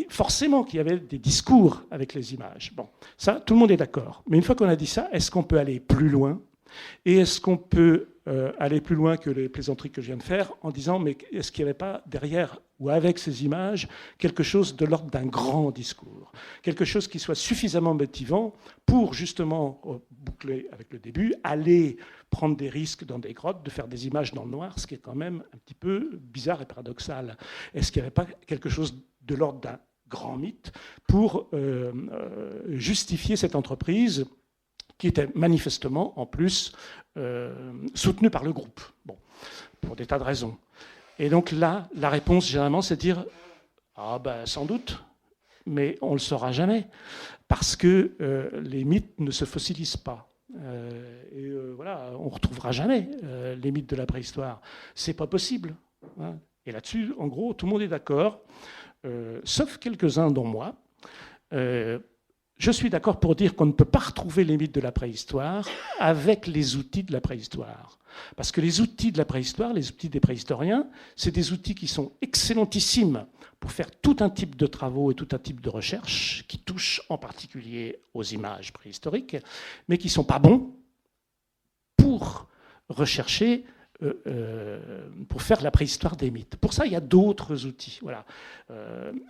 Forcément qu'il y avait des discours avec les images. Bon, ça, tout le monde est d'accord. Mais une fois qu'on a dit ça, est-ce qu'on peut aller plus loin? Et est-ce qu'on peut aller plus loin que les plaisanteries que je viens de faire en disant mais est-ce qu'il n'y avait pas derrière ou avec ces images quelque chose de l'ordre d'un grand discours, quelque chose qui soit suffisamment motivant pour justement boucler avec le début, aller prendre des risques dans des grottes, de faire des images dans le noir, ce qui est quand même un petit peu bizarre et paradoxal. Est-ce qu'il n'y avait pas quelque chose de l'ordre d'un grand mythe pour justifier cette entreprise qui était manifestement, en plus, soutenu par le groupe, bon, pour des tas de raisons. Et donc là, la réponse, généralement, c'est de dire « Ah ben, sans doute, mais on ne le saura jamais, parce que les mythes ne se fossilisent pas. Voilà, on ne retrouvera jamais les mythes de la préhistoire. C'est pas possible. Hein. Et là-dessus, en gros, tout le monde est d'accord, sauf quelques-uns, dont moi. Je suis d'accord pour dire qu'on ne peut pas retrouver les mythes de la préhistoire avec les outils de la préhistoire. Parce que les outils de la préhistoire, les outils des préhistoriens, c'est des outils qui sont excellentissimes pour faire tout un type de travaux et tout un type de recherche qui touchent en particulier aux images préhistoriques, mais qui ne sont pas bons pour rechercher, pour faire la préhistoire des mythes. Pour ça, il y a d'autres outils. Voilà.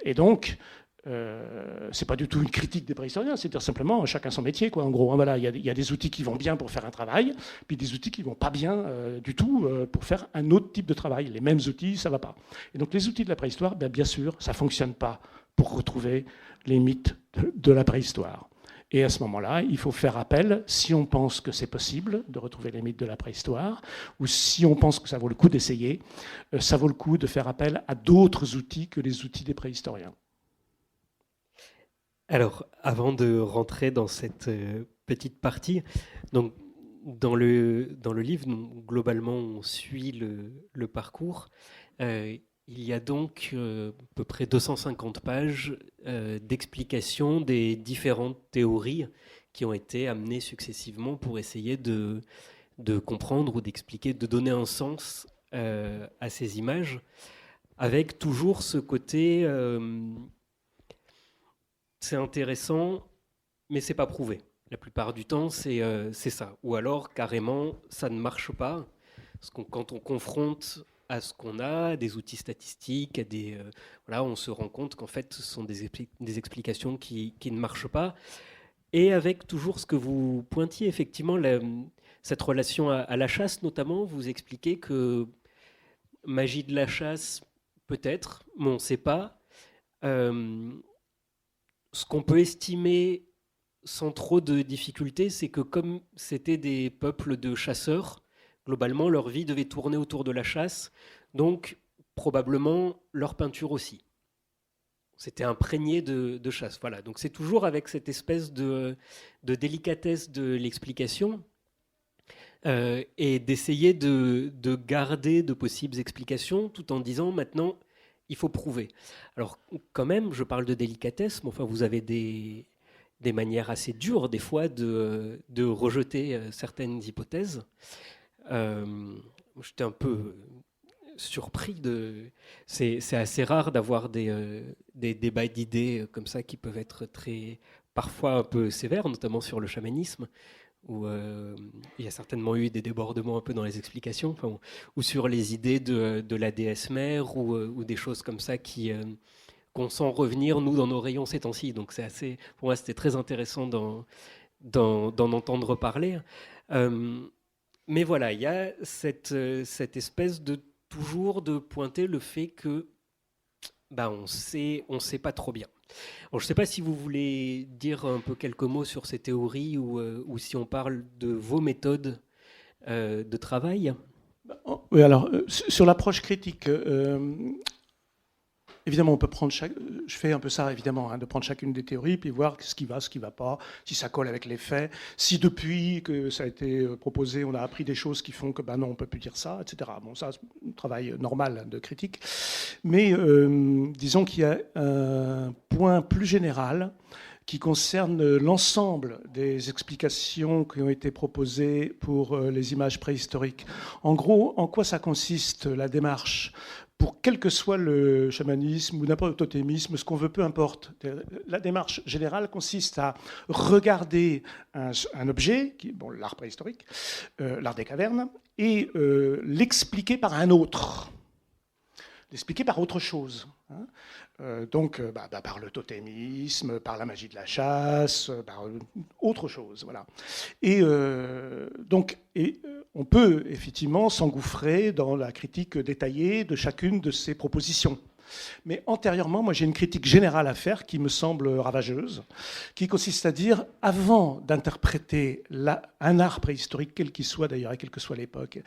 Et donc, c'est pas du tout une critique des préhistoriens, c'est-à-dire simplement chacun son métier, quoi. En gros, hein, voilà, il y a des outils qui vont bien pour faire un travail, puis des outils qui vont pas bien du tout pour faire un autre type de travail. Les mêmes outils, ça va pas. Et donc les outils de la préhistoire, bien sûr, ça fonctionne pas pour retrouver les mythes de la préhistoire. Et à ce moment-là, il faut faire appel, si on pense que c'est possible de retrouver les mythes de la préhistoire, ou si on pense que ça vaut le coup d'essayer, ça vaut le coup de faire appel à d'autres outils que les outils des préhistoriens. Alors, avant de rentrer dans cette petite partie, donc, dans le livre, globalement, on suit le parcours. Il y a donc à peu près 250 pages d'explications des différentes théories qui ont été amenées successivement pour essayer de comprendre ou d'expliquer, de donner un sens à ces images, avec toujours ce côté... c'est intéressant, mais c'est pas prouvé. La plupart du temps, c'est ça. Ou alors, carrément, ça ne marche pas. Parce que quand on confronte à ce qu'on a, des outils statistiques, voilà, on se rend compte qu'en fait, ce sont des explications qui ne marchent pas. Et avec toujours ce que vous pointiez, effectivement, cette relation à la chasse, notamment, vous expliquez que magie de la chasse, peut-être, mais on ne sait pas. Ce qu'on peut estimer sans trop de difficultés, c'est que comme c'était des peuples de chasseurs, globalement, leur vie devait tourner autour de la chasse, donc probablement leur peinture aussi. c'était imprégné de chasse. Voilà. Donc c'est toujours avec cette espèce de délicatesse de l'explication et d'essayer de garder de possibles explications tout en disant maintenant il faut prouver. Alors quand même, je parle de délicatesse, mais enfin vous avez des manières assez dures des fois de rejeter certaines hypothèses. J'étais un peu surpris c'est assez rare d'avoir des débats d'idées comme ça qui peuvent être parfois un peu sévères, notamment sur le chamanisme, où il y a certainement eu des débordements un peu dans les explications, ou sur les idées de la déesse mère, ou des choses comme ça qu'on sent revenir, nous, dans nos rayons ces temps-ci. Donc pour moi, c'était très intéressant d'en entendre parler. Mais voilà, il y a cette espèce de toujours de pointer le fait que on sait pas trop bien. Alors, je ne sais pas si vous voulez dire un peu quelques mots sur ces théories ou si on parle de vos méthodes de travail. Oui, alors sur l'approche critique, évidemment, on peut prendre je fais un peu ça, évidemment, de prendre chacune des théories, puis voir ce qui va pas, si ça colle avec les faits, si depuis que ça a été proposé, on a appris des choses qui font que, non, on peut plus dire ça, etc. Bon, ça, c'est un travail normal de critique. Mais disons qu'il y a un point plus général qui concerne l'ensemble des explications qui ont été proposées pour les images préhistoriques. En gros, en quoi ça consiste, la démarche ? Pour quel que soit le chamanisme ou n'importe le totémisme, ce qu'on veut, peu importe. La démarche générale consiste à regarder un objet, l'art préhistorique, l'art des cavernes, et l'expliquer par un autre. L'expliquer par autre chose. Donc, par le totémisme, par la magie de la chasse, par autre chose. Voilà. Et on peut effectivement s'engouffrer dans la critique détaillée de chacune de ces propositions. Mais antérieurement, moi j'ai une critique générale à faire qui me semble ravageuse, qui consiste à dire, avant d'interpréter un art préhistorique, quel qu'il soit d'ailleurs, et quelle que soit l'époque,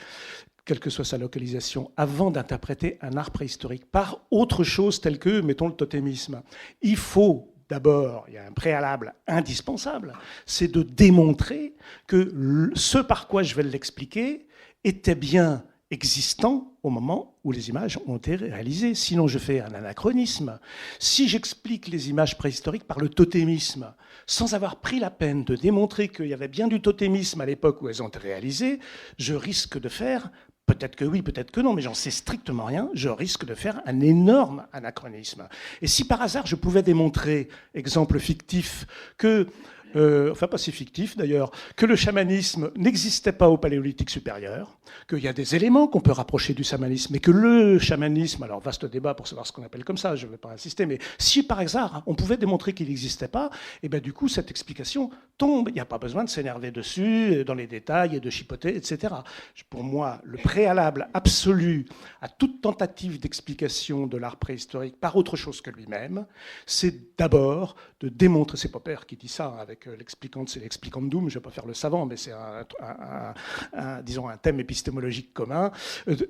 quelle que soit sa localisation, avant d'interpréter un art préhistorique par autre chose telle que, mettons, le totémisme, il faut d'abord, il y a un préalable indispensable, c'est de démontrer que ce par quoi je vais l'expliquer était bien existant au moment où les images ont été réalisées. Sinon, je fais un anachronisme. Si j'explique les images préhistoriques par le totémisme, sans avoir pris la peine de démontrer qu'il y avait bien du totémisme à l'époque où elles ont été réalisées, je risque de faire, peut-être que oui, peut-être que non, mais j'en sais strictement rien, je risque de faire un énorme anachronisme. Et si par hasard je pouvais démontrer, exemple fictif, que enfin pas si fictif d'ailleurs, que le chamanisme n'existait pas au Paléolithique supérieur, qu'il y a des éléments qu'on peut rapprocher du chamanisme, mais que le chamanisme, alors vaste débat pour savoir ce qu'on appelle comme ça, je ne vais pas insister, mais si par hasard on pouvait démontrer qu'il n'existait pas, et bien du coup cette explication tombe, il n'y a pas besoin de s'énerver dessus, dans les détails et de chipoter, etc. Pour moi, le préalable absolu à toute tentative d'explication de l'art préhistorique par autre chose que lui-même, c'est d'abord de démontrer, c'est Popper qui dit ça, avec l'explicante, c'est l'explicandum, je ne vais pas faire le savant, mais c'est disons un thème épistémologique commun.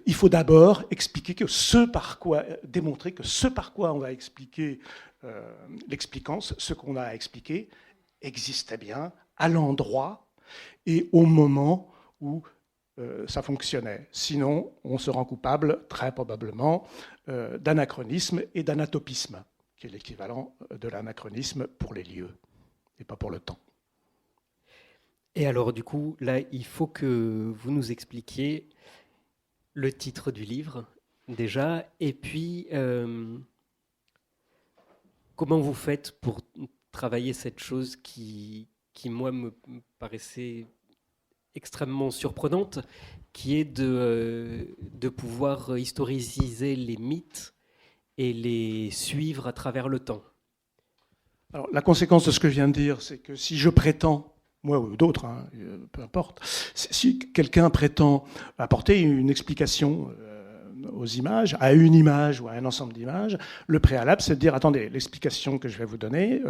Il faut d'abord expliquer que démontrer que ce par quoi on va expliquer l'explicance, ce qu'on a à expliquer, existait bien à l'endroit et au moment où ça fonctionnait. Sinon, on se rend coupable, très probablement, d'anachronisme et d'anatopisme, qui est l'équivalent de l'anachronisme pour les lieux et pas pour le temps. Et alors, du coup, là, il faut que vous nous expliquiez le titre du livre, déjà, et puis comment vous faites pour travailler cette chose qui moi, me paraissait extrêmement surprenante, qui est de pouvoir historiciser les mythes et les suivre à travers le temps. Alors, la conséquence de ce que je viens de dire, c'est que si je prétends, moi ou d'autres, peu importe, si quelqu'un prétend apporter une explication aux images, à une image ou à un ensemble d'images, le préalable, c'est de dire, attendez, l'explication que je vais vous donner,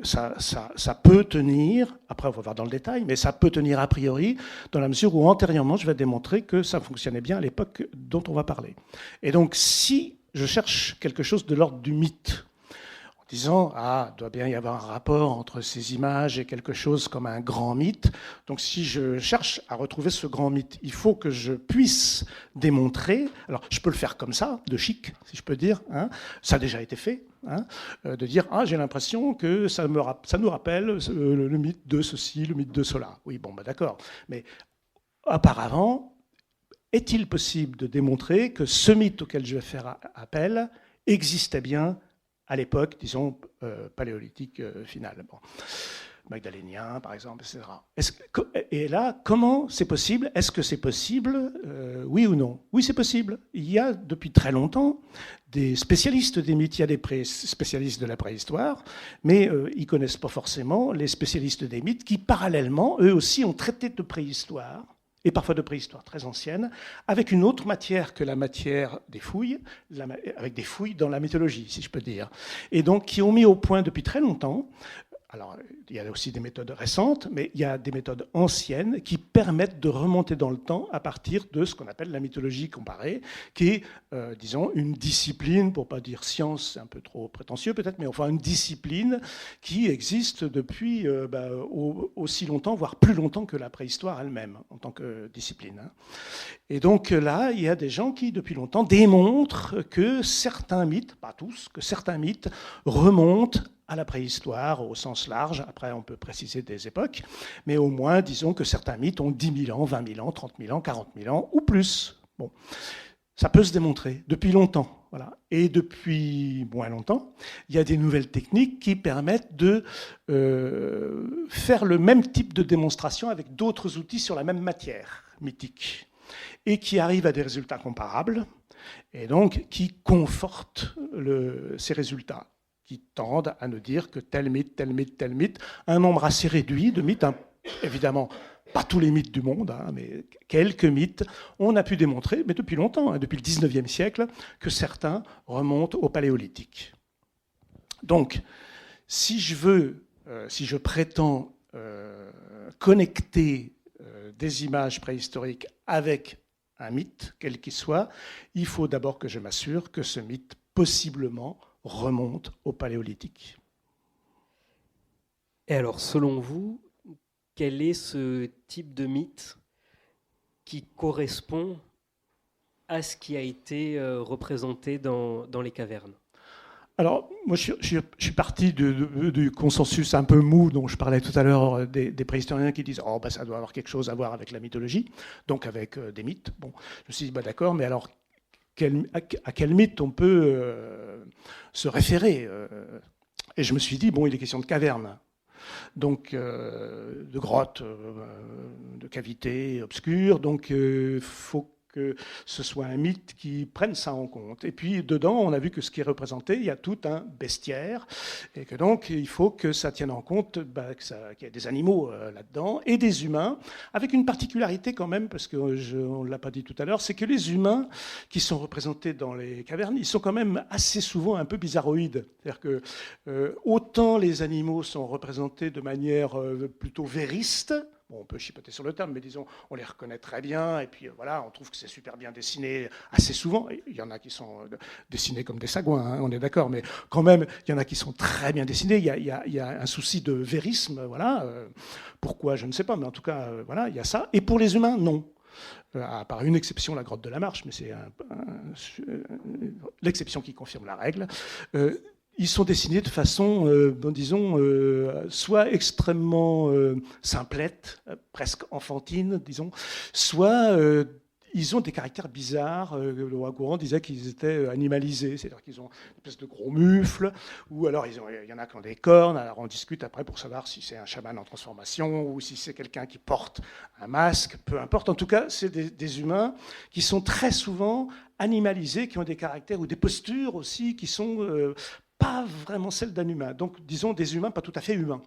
ça peut tenir, après on va voir dans le détail, mais ça peut tenir a priori, dans la mesure où antérieurement, je vais démontrer que ça fonctionnait bien à l'époque dont on va parler. Et donc, si je cherche quelque chose de l'ordre du mythe, en disant, doit bien y avoir un rapport entre ces images et quelque chose comme un grand mythe. Donc si je cherche à retrouver ce grand mythe, il faut que je puisse démontrer, alors je peux le faire comme ça, de chic, si je peux dire, hein, ça a déjà été fait, hein, de dire, j'ai l'impression que ça nous rappelle le mythe de ceci, le mythe de cela. Oui, bon, d'accord, mais auparavant, est-il possible de démontrer que ce mythe auquel je vais faire appel existait bien à l'époque, disons, paléolithique finale, magdalénien, par exemple, etc. Et là, comment c'est possible? Est-ce que c'est possible? Oui ou non? Oui, c'est possible. Il y a depuis très longtemps des spécialistes des mythes, il y a des spécialistes de la préhistoire, mais ils ne connaissent pas forcément les spécialistes des mythes qui, parallèlement, eux aussi, ont traité de préhistoire, et parfois de préhistoire très ancienne, avec une autre matière que la matière des fouilles, avec des fouilles dans la mythologie, si je peux dire. Et donc, qui ont mis au point depuis très longtemps, alors il y a aussi des méthodes récentes, mais il y a des méthodes anciennes qui permettent de remonter dans le temps à partir de ce qu'on appelle la mythologie comparée, qui est, disons, une discipline, pour ne pas dire science, c'est un peu trop prétentieux peut-être, mais enfin une discipline qui existe depuis aussi longtemps, voire plus longtemps que la préhistoire elle-même, en tant que discipline. Et donc là, il y a des gens qui, depuis longtemps, démontrent que certains mythes, pas tous, que certains mythes remontent à la préhistoire au sens large. Après, on peut préciser des époques, mais au moins, disons que certains mythes ont 10 000 ans, 20 000 ans, 30 000 ans, 40 000 ans ou plus. Bon, ça peut se démontrer depuis longtemps. Voilà. Et depuis moins longtemps, il y a des nouvelles techniques qui permettent de faire le même type de démonstration avec d'autres outils sur la même matière mythique et qui arrivent à des résultats comparables et donc qui confortent ces résultats, qui tendent à nous dire que tel mythe, tel mythe, tel mythe, un nombre assez réduit de mythes, évidemment pas tous les mythes du monde, mais quelques mythes, on a pu démontrer, mais depuis longtemps, depuis le 19e siècle, que certains remontent au Paléolithique. Donc, si je prétends connecter des images préhistoriques avec un mythe, quel qu'il soit, il faut d'abord que je m'assure que ce mythe, possiblement, remonte au Paléolithique. Et alors, selon vous, quel est ce type de mythe qui correspond à ce qui a été représenté dans les cavernes? Alors, moi, je suis parti du consensus un peu mou dont je parlais tout à l'heure des préhistoriens qui disent « ça doit avoir quelque chose à voir avec la mythologie, donc avec des mythes ». Bon, je me suis dit « d'accord, mais alors, à quel mythe on peut se référer ?» Et je me suis dit « il est question de cavernes. » Donc, de grottes, de cavités obscures, donc il faut que ce soit un mythe qui prenne ça en compte. Et puis, dedans, on a vu que ce qui est représenté, il y a tout un bestiaire, et que donc, il faut que ça tienne en compte qu'il y a des animaux là-dedans, et des humains, avec une particularité quand même, parce qu'on ne l'a pas dit tout à l'heure, c'est que les humains qui sont représentés dans les cavernes, ils sont quand même assez souvent un peu bizarroïdes. C'est-à-dire que autant les animaux sont représentés de manière plutôt vériste. Bon, on peut chipoter sur le terme, mais disons, on les reconnaît très bien, et puis voilà, on trouve que c'est super bien dessiné assez souvent. Il y en a qui sont dessinés comme des sagouins, on est d'accord, mais quand même, il y en a qui sont très bien dessinés. Il y a un souci de vérisme, voilà. Pourquoi, je ne sais pas, mais en tout cas, voilà, il y a ça. Et pour les humains, non. À part une exception, la grotte de la Marche, mais c'est l'exception qui confirme la règle. Ils sont dessinés de façon, disons, soit extrêmement simplette, presque enfantine, disons, soit ils ont des caractères bizarres. Le roi courant disait qu'ils étaient animalisés, c'est-à-dire qu'ils ont une espèce de gros mufles, ou alors il y en a qui ont des cornes. Alors on discute après pour savoir si c'est un chaman en transformation ou si c'est quelqu'un qui porte un masque, peu importe. En tout cas, c'est des humains qui sont très souvent animalisés, qui ont des caractères ou des postures aussi qui sont pas vraiment celle d'un humain. Donc, disons, des humains pas tout à fait humains.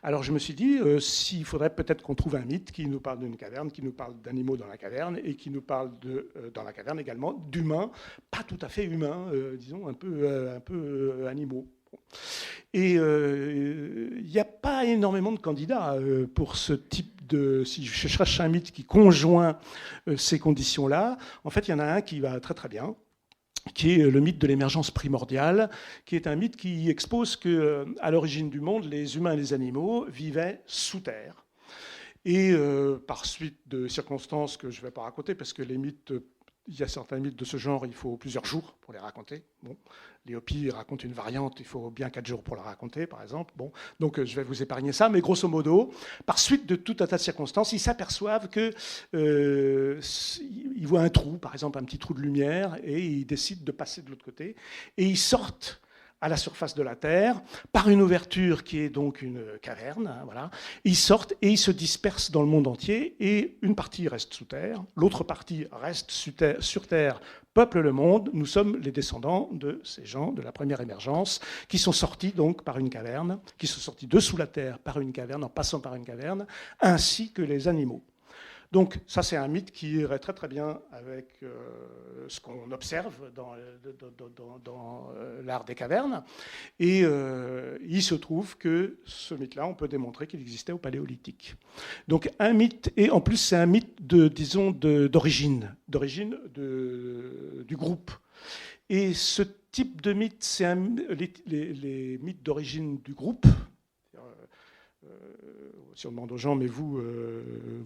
Alors, je me suis dit, s'il faudrait peut-être qu'on trouve un mythe qui nous parle d'une caverne, qui nous parle d'animaux dans la caverne, et qui nous parle, dans la caverne également, d'humains pas tout à fait humains, disons, un peu animaux. Et il n'y a pas énormément de candidats pour ce type de... Si je cherche un mythe qui conjoint ces conditions-là, en fait, il y en a un qui va très très bien, qui est le mythe de l'émergence primordiale, qui est un mythe qui expose qu'à l'origine du monde, les humains et les animaux vivaient sous terre. Et par suite de circonstances que je ne vais pas raconter, parce que les mythes, il y a certains mythes de ce genre, il faut plusieurs jours pour les raconter. Bon, les Hopis racontent une variante, il faut bien 4 jours pour la raconter, par exemple. Bon, donc je vais vous épargner ça, mais grosso modo, par suite de tout un tas de circonstances, ils s'aperçoivent qu'ils voient un trou, par exemple un petit trou de lumière, et ils décident de passer de l'autre côté, et ils sortent à la surface de la Terre, par une ouverture qui est donc une caverne. Hein, voilà. Ils sortent et ils se dispersent dans le monde entier, et une partie reste sous terre, l'autre partie reste sur terre, peuple le monde. Nous sommes les descendants de ces gens de la première émergence, qui sont sortis donc par une caverne, qui sont sortis de sous la terre par une caverne, en passant par une caverne, ainsi que les animaux. Donc ça, c'est un mythe qui irait très très bien avec ce qu'on observe dans l'art des cavernes. Et il se trouve que ce mythe-là, on peut démontrer qu'il existait au Paléolithique. Donc un mythe, et en plus c'est un mythe d'origine du groupe. Et ce type de mythe, c'est les mythes d'origine du groupe. Si on demande aux gens, mais vous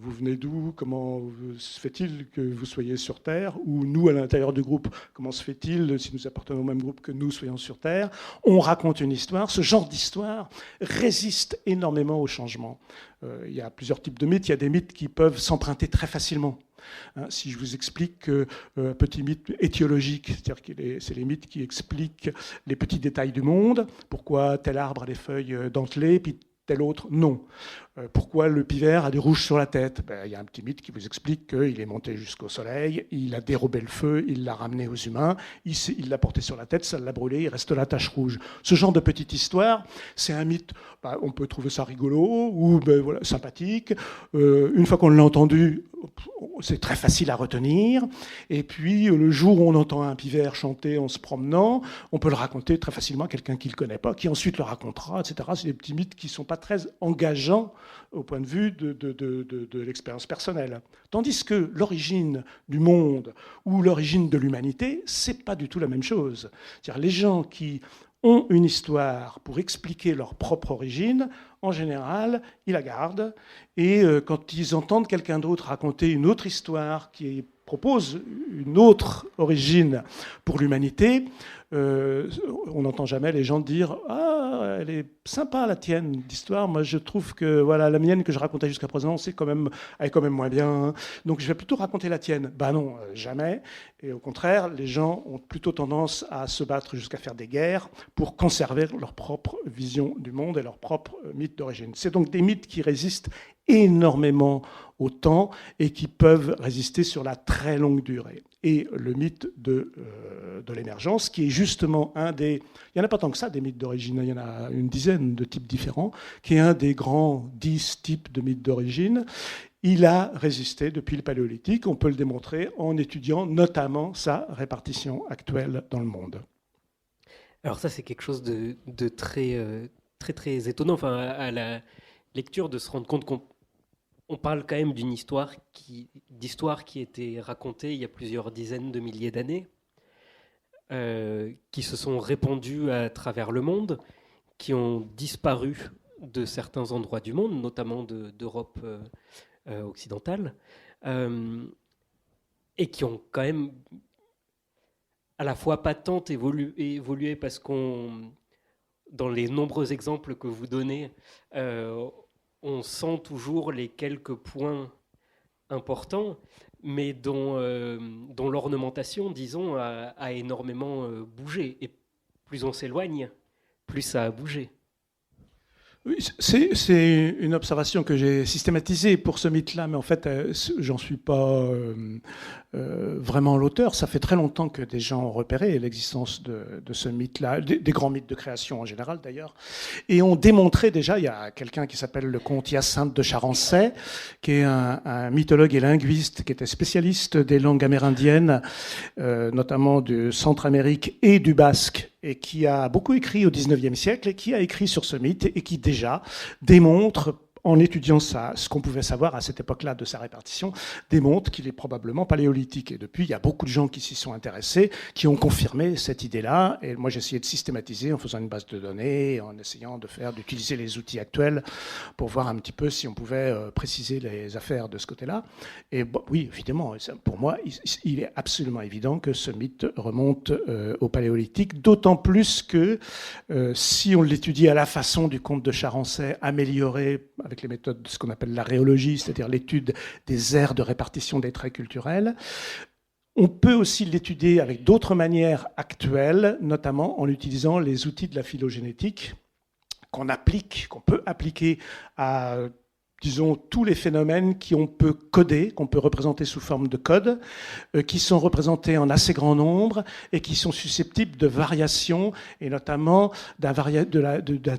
venez d'où? Comment se fait-il que vous soyez sur Terre? Ou nous, à l'intérieur du groupe, comment se fait-il, si nous appartenons au même groupe, que nous soyons sur Terre? On raconte une histoire. Ce genre d'histoire résiste énormément au changement. Il y a plusieurs types de mythes. Il y a des mythes qui peuvent s'emprunter très facilement. Si je vous explique un petit mythe étiologique, c'est-à-dire que c'est les mythes qui expliquent les petits détails du monde, pourquoi tel arbre a des feuilles dentelées, puis tel autre, non. Pourquoi le pivert a des rouges sur la tête? Il y a un petit mythe qui vous explique qu'il est monté jusqu'au soleil, il a dérobé le feu, il l'a ramené aux humains, il l'a porté sur la tête, ça l'a brûlé, il reste la tache rouge. Ce genre de petite histoire, c'est un mythe, on peut trouver ça rigolo ou voilà, sympathique. Une fois qu'on l'a entendu, c'est très facile à retenir. Et puis, le jour où on entend un pivert chanter en se promenant, on peut le raconter très facilement à quelqu'un qui ne le connaît pas, qui ensuite le racontera, etc. C'est des petits mythes qui ne sont pas très engageants au point de vue de l'expérience personnelle. Tandis que l'origine du monde ou l'origine de l'humanité, c'est pas du tout la même chose. C'est-à-dire les gens qui ont une histoire pour expliquer leur propre origine, en général, ils la gardent. Et quand ils entendent quelqu'un d'autre raconter une autre histoire qui propose une autre origine pour l'humanité, on n'entend jamais les gens dire « Ah, elle est sympa la tienne d'histoire, moi je trouve que voilà, la mienne que je racontais jusqu'à présent, elle est quand même moins bien, donc je vais plutôt raconter la tienne. » Ben non, jamais. Et au contraire, les gens ont plutôt tendance à se battre jusqu'à faire des guerres pour conserver leur propre vision du monde et leur propre mythe d'origine. C'est donc des mythes qui résistent énormément au temps et qui peuvent résister sur la très longue durée. Et le mythe de l'émergence, qui est justement un des... Il n'y en a pas tant que ça, des mythes d'origine, il y en a une dizaine de types différents, qui est un des grands 10 types de mythes d'origine. Il a résisté depuis le Paléolithique, on peut le démontrer en étudiant notamment sa répartition actuelle dans le monde. Alors ça, c'est quelque chose de très, très, très étonnant, enfin, à la lecture, de se rendre compte qu'on parle quand même d'une histoire qui était racontée il y a plusieurs dizaines de milliers d'années, qui se sont répandues à travers le monde, qui ont disparu de certains endroits du monde, notamment d'Europe occidentale, et qui ont quand même à la fois pas tant évolué parce dans les nombreux exemples que vous donnez, on sent toujours les quelques points importants, mais dont l'ornementation, disons, a énormément bougé. Et plus on s'éloigne, plus ça a bougé. Oui, c'est une observation que j'ai systématisée pour ce mythe-là, mais en fait, j'en suis pas vraiment l'auteur. Ça fait très longtemps que des gens ont repéré l'existence de ce mythe-là, des grands mythes de création en général d'ailleurs, et ont démontré déjà, il y a quelqu'un qui s'appelle le comte Hyacinthe de Charencet, qui est un mythologue et linguiste, qui était spécialiste des langues amérindiennes, notamment du Centre-Amérique et du Basque, et qui a beaucoup écrit au XIXe siècle, et qui a écrit sur ce mythe, et qui déjà démontre en étudiant ça, ce qu'on pouvait savoir à cette époque-là de sa répartition, démontre qu'il est probablement paléolithique. Et depuis, il y a beaucoup de gens qui s'y sont intéressés, qui ont confirmé cette idée-là. Et moi, j'ai essayé de systématiser en faisant une base de données, en essayant d'utiliser les outils actuels pour voir un petit peu si on pouvait préciser les affaires de ce côté-là. Et bon, oui, évidemment, pour moi, il est absolument évident que ce mythe remonte au paléolithique, d'autant plus que si on l'étudie à la façon du conte de Charancey, amélioré avec les méthodes de ce qu'on appelle l'aréologie, c'est-à-dire l'étude des aires de répartition des traits culturels, on peut aussi l'étudier avec d'autres manières actuelles, notamment en utilisant les outils de la phylogénétique qu'on peut appliquer à, disons, tous les phénomènes qu'on peut coder, qu'on peut représenter sous forme de code, qui sont représentés en assez grand nombre et qui sont susceptibles de variations, et notamment d'un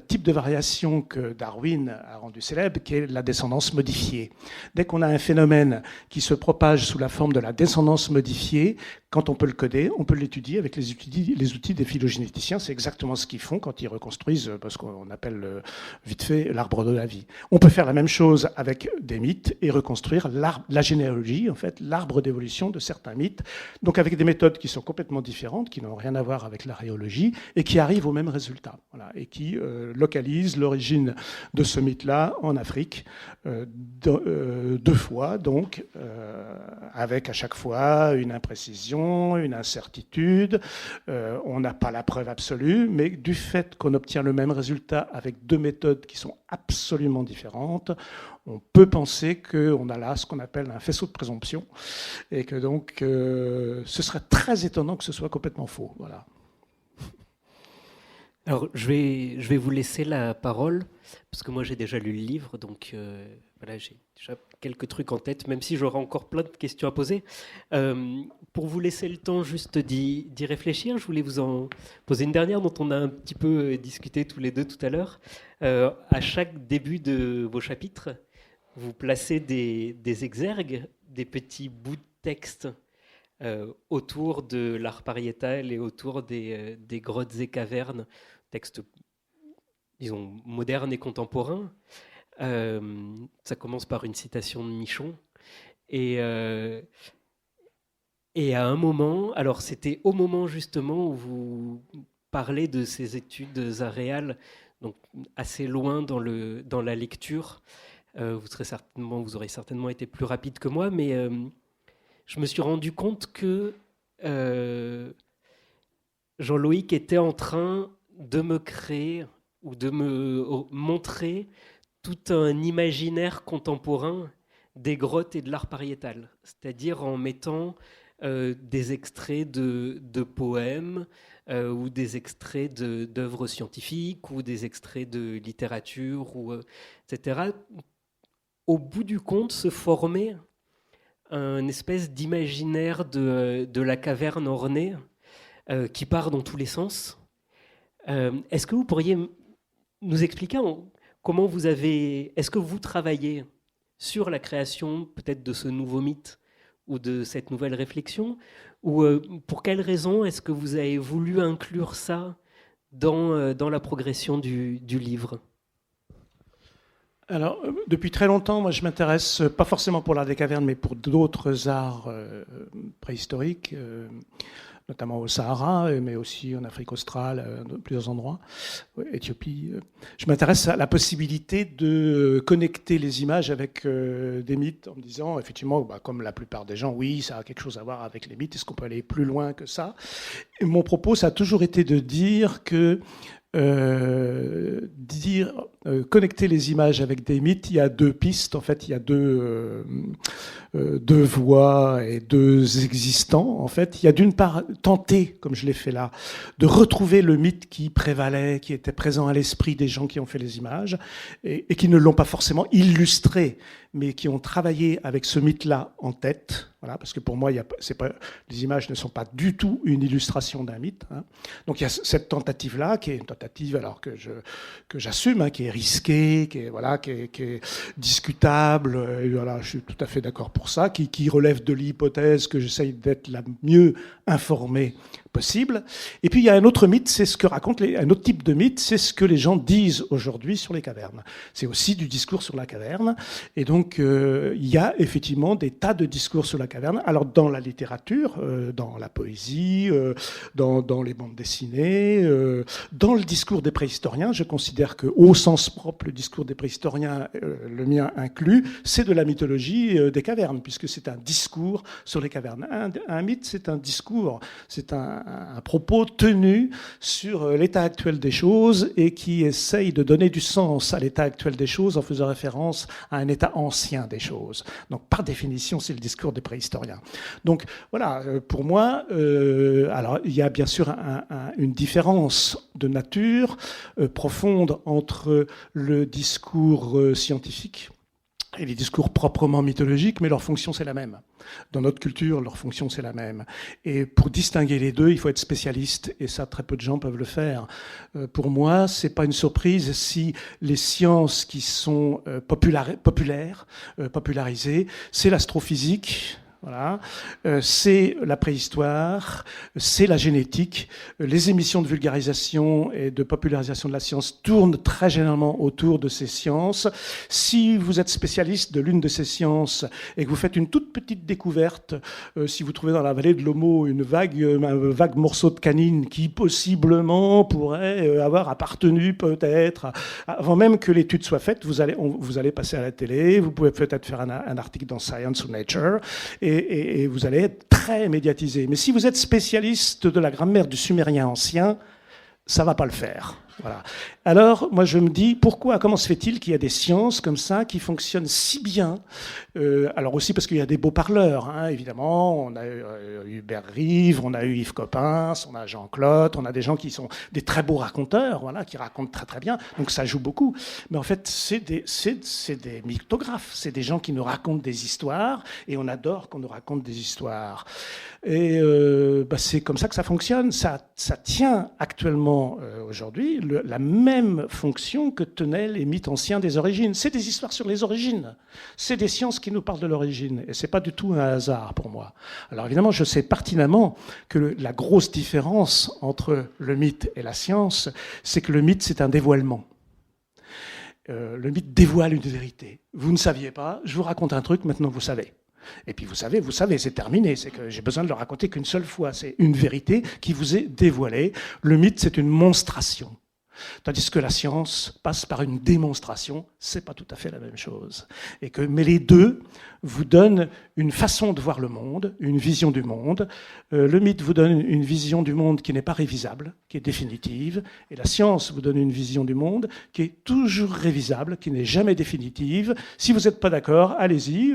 type de variation que Darwin a rendu célèbre, qui est la descendance modifiée. Dès qu'on a un phénomène qui se propage sous la forme de la descendance modifiée, quand on peut le coder, on peut l'étudier avec les outils des phylogénéticiens. C'est exactement ce qu'ils font quand ils reconstruisent ce qu'on appelle vite fait l'arbre de la vie. On peut faire la même chose avec des mythes et reconstruire la généalogie, en fait, l'arbre d'évolution de certains mythes, donc avec des méthodes qui sont complètement différentes, qui n'ont rien à voir avec l'aréologie, et qui arrivent au même résultat, voilà, et qui localisent l'origine de ce mythe-là en Afrique, deux fois, donc, avec à chaque fois une imprécision, une incertitude, on n'a pas la preuve absolue, mais du fait qu'on obtient le même résultat avec deux méthodes qui sont absolument différentes, on peut penser qu'on a là ce qu'on appelle un faisceau de présomption, et que donc ce serait très étonnant que ce soit complètement faux. Voilà. Alors, je vais vous laisser la parole, parce que moi j'ai déjà lu le livre, donc voilà, j'ai déjà quelques trucs en tête, même si j'aurai encore plein de questions à poser. Pour vous laisser le temps juste d'y réfléchir, je voulais vous en poser une dernière dont on a un petit peu discuté tous les deux tout à l'heure. À chaque début de vos chapitres, vous placez des exergues, des petits bouts de texte autour de l'art pariétal et autour des grottes et cavernes, textes, disons, modernes et contemporains. Ça commence par une citation de Michon. Et à un moment, alors c'était au moment justement où vous parlez de ces études aréales, donc assez loin dans la lecture, vous aurez certainement été plus rapide que moi, mais je me suis rendu compte que Jean-Loïc était en train de me créer ou de me montrer tout un imaginaire contemporain des grottes et de l'art pariétal, c'est-à-dire en mettant des extraits de poèmes ou des extraits d'œuvres scientifiques ou des extraits de littérature, etc. Au bout du compte, se formait une espèce d'imaginaire de la caverne ornée qui part dans tous les sens. Est-ce que vous pourriez nous expliquer comment est-ce que vous travaillez sur la création peut-être de ce nouveau mythe ou de cette nouvelle réflexion, ou pour quelles raisons est-ce que vous avez voulu inclure ça dans la progression du livre ? Alors, depuis très longtemps, moi, je m'intéresse pas forcément pour l'art des cavernes, mais pour d'autres arts préhistoriques, notamment au Sahara, mais aussi en Afrique australe, dans plusieurs endroits, Éthiopie. Je m'intéresse à la possibilité de connecter les images avec des mythes, en me disant, effectivement, comme la plupart des gens, oui, ça a quelque chose à voir avec les mythes, est-ce qu'on peut aller plus loin que ça ? Et mon propos, ça a toujours été de dire que connecter les images avec des mythes, il y a deux pistes, en fait, il y a deux voies et deux existants. En fait, il y a d'une part tenter, comme je l'ai fait là, de retrouver le mythe qui prévalait, qui était présent à l'esprit des gens qui ont fait les images et qui ne l'ont pas forcément illustré, mais qui ont travaillé avec ce mythe-là en tête. Voilà, parce que pour moi, les images ne sont pas du tout une illustration d'un mythe. Hein. Donc il y a cette tentative-là, qui est une tentative alors que j'assume, hein, qui est risquée, qui est discutable. Et voilà, je suis tout à fait d'accord pour ça, qui relève de l'hypothèse que j'essaye d'être la mieux informée possible. Et puis il y a un autre mythe, c'est ce que raconte un autre type de mythe, c'est ce que les gens disent aujourd'hui sur les cavernes. C'est aussi du discours sur la caverne. Et donc il y a effectivement des tas de discours sur la caverne. Alors dans la littérature, dans la poésie, dans les bandes dessinées, dans le discours des préhistoriens, je considère que au sens propre, le discours des préhistoriens, le mien inclus, c'est de la mythologie des cavernes, puisque c'est un discours sur les cavernes. Un mythe, c'est un discours, c'est un propos tenu sur l'état actuel des choses et qui essaye de donner du sens à l'état actuel des choses en faisant référence à un état ancien des choses. Donc par définition, c'est le discours des préhistoriens. Donc voilà, pour moi, alors il y a bien sûr une différence de nature profonde entre le discours scientifique et les discours proprement mythologiques, mais leur fonction c'est la même. Dans notre culture, leur fonction c'est la même. Et pour distinguer les deux, il faut être spécialiste, et ça très peu de gens peuvent le faire. Pour moi, c'est pas une surprise si les sciences qui sont popularisées, c'est l'astrophysique. Voilà. C'est la préhistoire, c'est la génétique. Les émissions de vulgarisation et de popularisation de la science tournent très généralement autour de ces sciences. Si vous êtes spécialiste de l'une de ces sciences et que vous faites une toute petite découverte, si vous trouvez dans la vallée de l'Omo un vague morceau de canine qui possiblement pourrait avoir appartenu peut-être, avant même que l'étude soit faite, vous allez passer à la télé, vous pouvez peut-être faire un article dans Science ou Nature, et vous allez être très médiatisé. Mais si vous êtes spécialiste de la grammaire du sumérien ancien, ça ne va pas le faire. Voilà. Alors, moi, je me dis, comment se fait-il qu'il y a des sciences comme ça qui fonctionnent si bien alors aussi parce qu'il y a des beaux parleurs, hein, évidemment. On a eu Hubert Reeves, on a eu Yves Coppens, on a Jean-Claude, on a des gens qui sont des très beaux raconteurs, voilà, qui racontent très très bien. Donc ça joue beaucoup. Mais en fait, c'est des mythographes, c'est des gens qui nous racontent des histoires, et on adore qu'on nous raconte des histoires. Et c'est comme ça que ça fonctionne. Ça tient actuellement aujourd'hui la même fonction que tenaient les mythes anciens des origines. C'est des histoires sur les origines. C'est des sciences qui nous parlent de l'origine. Et c'est pas du tout un hasard pour moi. Alors évidemment, je sais pertinemment que la grosse différence entre le mythe et la science, c'est que le mythe, c'est un dévoilement. Le mythe dévoile une vérité. Vous ne saviez pas, je vous raconte un truc, maintenant vous savez. Et puis vous savez, c'est terminé. C'est que j'ai besoin de le raconter qu'une seule fois. C'est une vérité qui vous est dévoilée. Le mythe, c'est une monstration. Tandis que la science passe par une démonstration, c'est pas tout à fait la même chose. Mais les deux vous donnent une façon de voir le monde, une vision du monde. Le mythe vous donne une vision du monde qui n'est pas révisable, qui est définitive, et la science vous donne une vision du monde qui est toujours révisable, qui n'est jamais définitive. Si vous n'êtes pas d'accord, allez-y,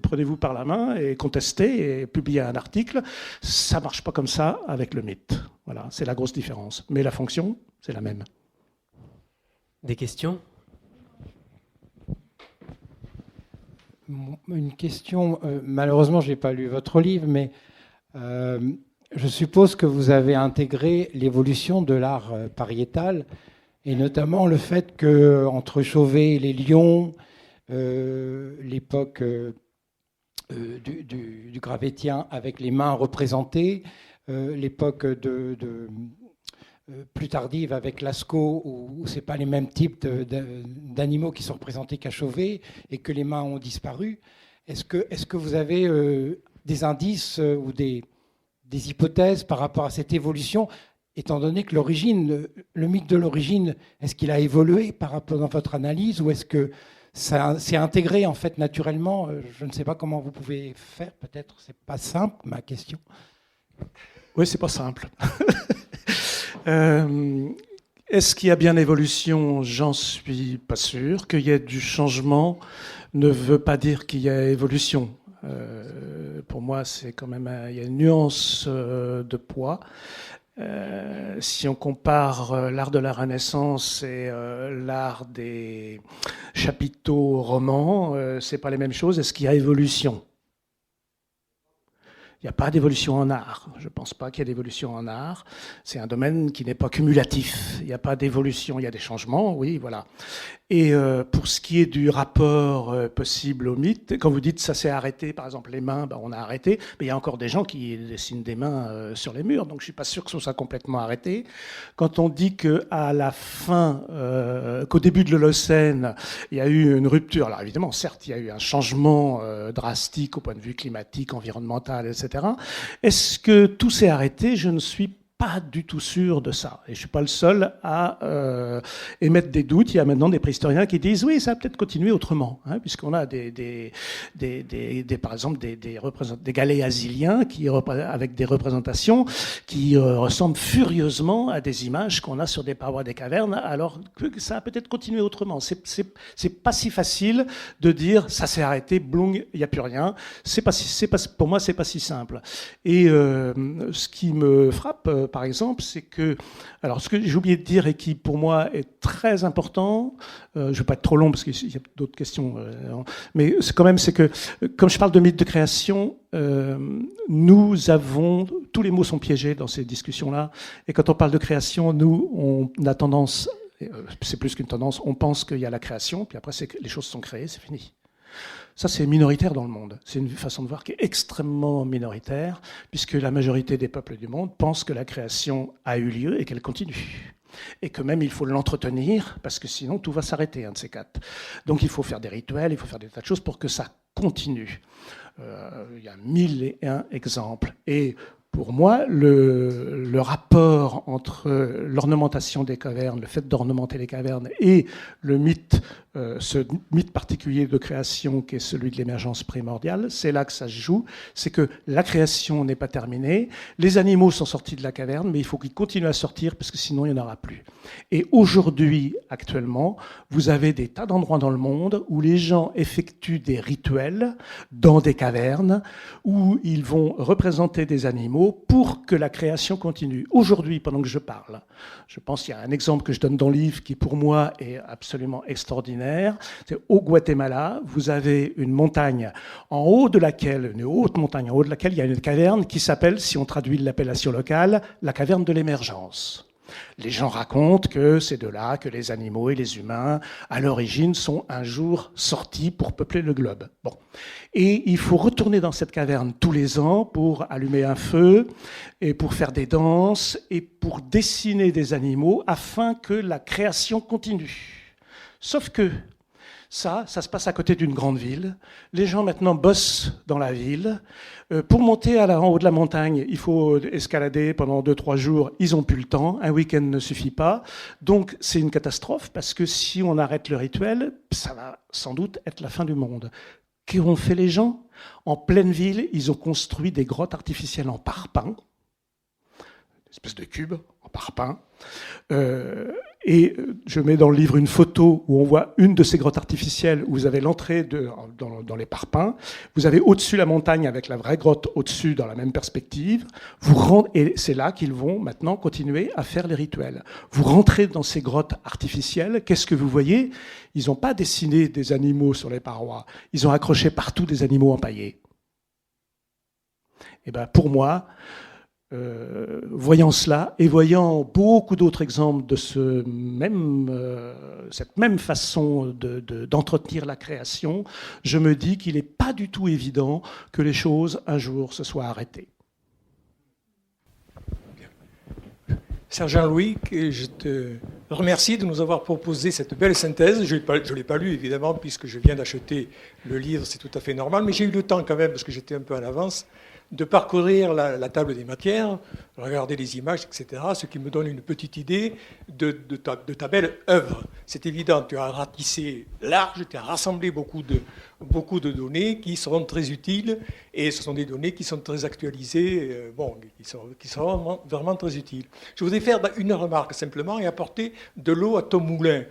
prenez-vous par la main et contestez et publiez un article. Ça marche pas comme ça avec le mythe. Voilà, c'est la grosse différence. Mais la fonction, c'est la même. Des questions ? Une question, malheureusement, je n'ai pas lu votre livre, mais je suppose que vous avez intégré l'évolution de l'art pariétal, et notamment le fait qu'entre Chauvet et les lions, l'époque du Gravettien avec les mains représentées, l'époque plus tardive avec Lascaux, où ce n'est pas les mêmes types d'animaux qui sont représentés qu'à Chauvet, et que les mains ont disparu. Est-ce que vous avez des indices ou des hypothèses par rapport à cette évolution, étant donné que le mythe de l'origine, est-ce qu'il a évolué par rapport dans votre analyse, ou est-ce que ça s'est intégré en fait naturellement? Je ne sais pas comment vous pouvez faire, peut-être c'est pas simple ma question. Oui, c'est pas simple. Est-ce qu'il y a bien évolution? J'en suis pas sûr. Qu'il y ait du changement ne veut pas dire qu'il y a évolution. Pour moi, c'est quand même il y a une nuance de poids. Si on compare l'art de la Renaissance et l'art des chapiteaux romans, c'est pas les mêmes choses. Est-ce qu'il y a évolution? Il n'y a pas d'évolution en art. Je ne pense pas qu'il y ait d'évolution en art. C'est un domaine qui n'est pas cumulatif. Il n'y a pas d'évolution. Il y a des changements, oui, voilà. Et pour ce qui est du rapport possible au mythe, quand vous dites ça s'est arrêté, par exemple les mains, ben, on a arrêté, mais il y a encore des gens qui dessinent des mains sur les murs, donc je ne suis pas sûr que ce soit complètement arrêté. Quand on dit qu'à la fin, qu'au début de l'Holocène, il y a eu une rupture, alors évidemment, certes, il y a eu un changement drastique au point de vue climatique, environnemental, etc. Est-ce que tout s'est arrêté? Je ne suis pas du tout sûr de ça. Et je ne suis pas le seul à émettre des doutes. Il y a maintenant des préhistoriens qui disent oui, ça va peut-être continuer autrement, hein, puisqu'on a par exemple des galets asiliens avec des représentations qui ressemblent furieusement à des images qu'on a sur des parois des cavernes, alors que ça va peut-être continuer autrement. C'est pas si facile de dire ça s'est arrêté, blung, il n'y a plus rien. Pour moi, c'est pas si simple. Et ce qui me frappe, par exemple, c'est que, alors ce que j'ai oublié de dire et qui pour moi est très important, je ne vais pas être trop long parce qu'il y a d'autres questions, mais c'est que, comme je parle de mythe de création, nous avons, tous les mots sont piégés dans ces discussions-là, et quand on parle de création, nous, on a tendance, c'est plus qu'une tendance, on pense qu'il y a la création, puis après les choses sont créées, c'est fini. Ça, c'est minoritaire dans le monde. C'est une façon de voir qui est extrêmement minoritaire, puisque la majorité des peuples du monde pensent que la création a eu lieu et qu'elle continue. Et que même il faut l'entretenir, parce que sinon tout va s'arrêter, un de ces quatre. Donc il faut faire des rituels, il faut faire des tas de choses pour que ça continue. Il y a 1001 exemples. Et pour moi, le rapport entre l'ornementation des cavernes, le fait d'ornementer les cavernes et le mythe, ce mythe particulier de création qui est celui de l'émergence primordiale, c'est là que ça se joue. C'est que la création n'est pas terminée, les animaux sont sortis de la caverne, mais il faut qu'ils continuent à sortir parce que sinon il n'y en aura plus. Et aujourd'hui, actuellement, vous avez des tas d'endroits dans le monde où les gens effectuent des rituels dans des cavernes, où ils vont représenter des animaux pour que la création continue. Aujourd'hui, pendant que je parle, je pense qu'il y a un exemple que je donne dans le livre qui, pour moi, est absolument extraordinaire. C'est au Guatemala, vous avez une montagne en haut de laquelle, une haute montagne en haut de laquelle il y a une caverne qui s'appelle, si on traduit l'appellation locale, la caverne de l'émergence. Les gens racontent que c'est de là que les animaux et les humains, à l'origine, sont un jour sortis pour peupler le globe. Bon. Et il faut retourner dans cette caverne tous les ans pour allumer un feu et pour faire des danses et pour dessiner des animaux afin que la création continue. Sauf que ça se passe à côté d'une grande ville. Les gens maintenant bossent dans la ville. Pour monter en haut de la montagne, il faut escalader pendant 2-3 jours. Ils n'ont plus le temps. Un week-end ne suffit pas. Donc c'est une catastrophe parce que si on arrête le rituel, ça va sans doute être la fin du monde. Qu'ont fait les gens? En pleine ville, ils ont construit des grottes artificielles en parpaing, une espèce de cube en parpaing. Et je mets dans le livre une photo où on voit une de ces grottes artificielles où vous avez l'entrée dans les parpaings. Vous avez au-dessus la montagne avec la vraie grotte au-dessus dans la même perspective. Et c'est là qu'ils vont maintenant continuer à faire les rituels. Vous rentrez dans ces grottes artificielles. Qu'est-ce que vous voyez? Ils n'ont pas dessiné des animaux sur les parois. Ils ont accroché partout des animaux empaillés. Et ben pour moi, voyant cela et voyant beaucoup d'autres exemples de cette même façon d'entretenir la création, je me dis qu'il n'est pas du tout évident que les choses, un jour, se soient arrêtées. Serge-Jean-Louis, je te remercie de nous avoir proposé cette belle synthèse. Je ne l'ai pas lu, évidemment, puisque je viens d'acheter le livre, c'est tout à fait normal, mais j'ai eu le temps quand même, parce que j'étais un peu en avance, de parcourir la table des matières, regarder les images, etc., ce qui me donne une petite idée de ta belle œuvre. C'est évident, tu as ratissé large, tu as rassemblé beaucoup de données qui seront très utiles, et ce sont des données qui sont très actualisées, qui seront vraiment très utiles. Je voudrais faire une remarque simplement et apporter de l'eau à ton moulin,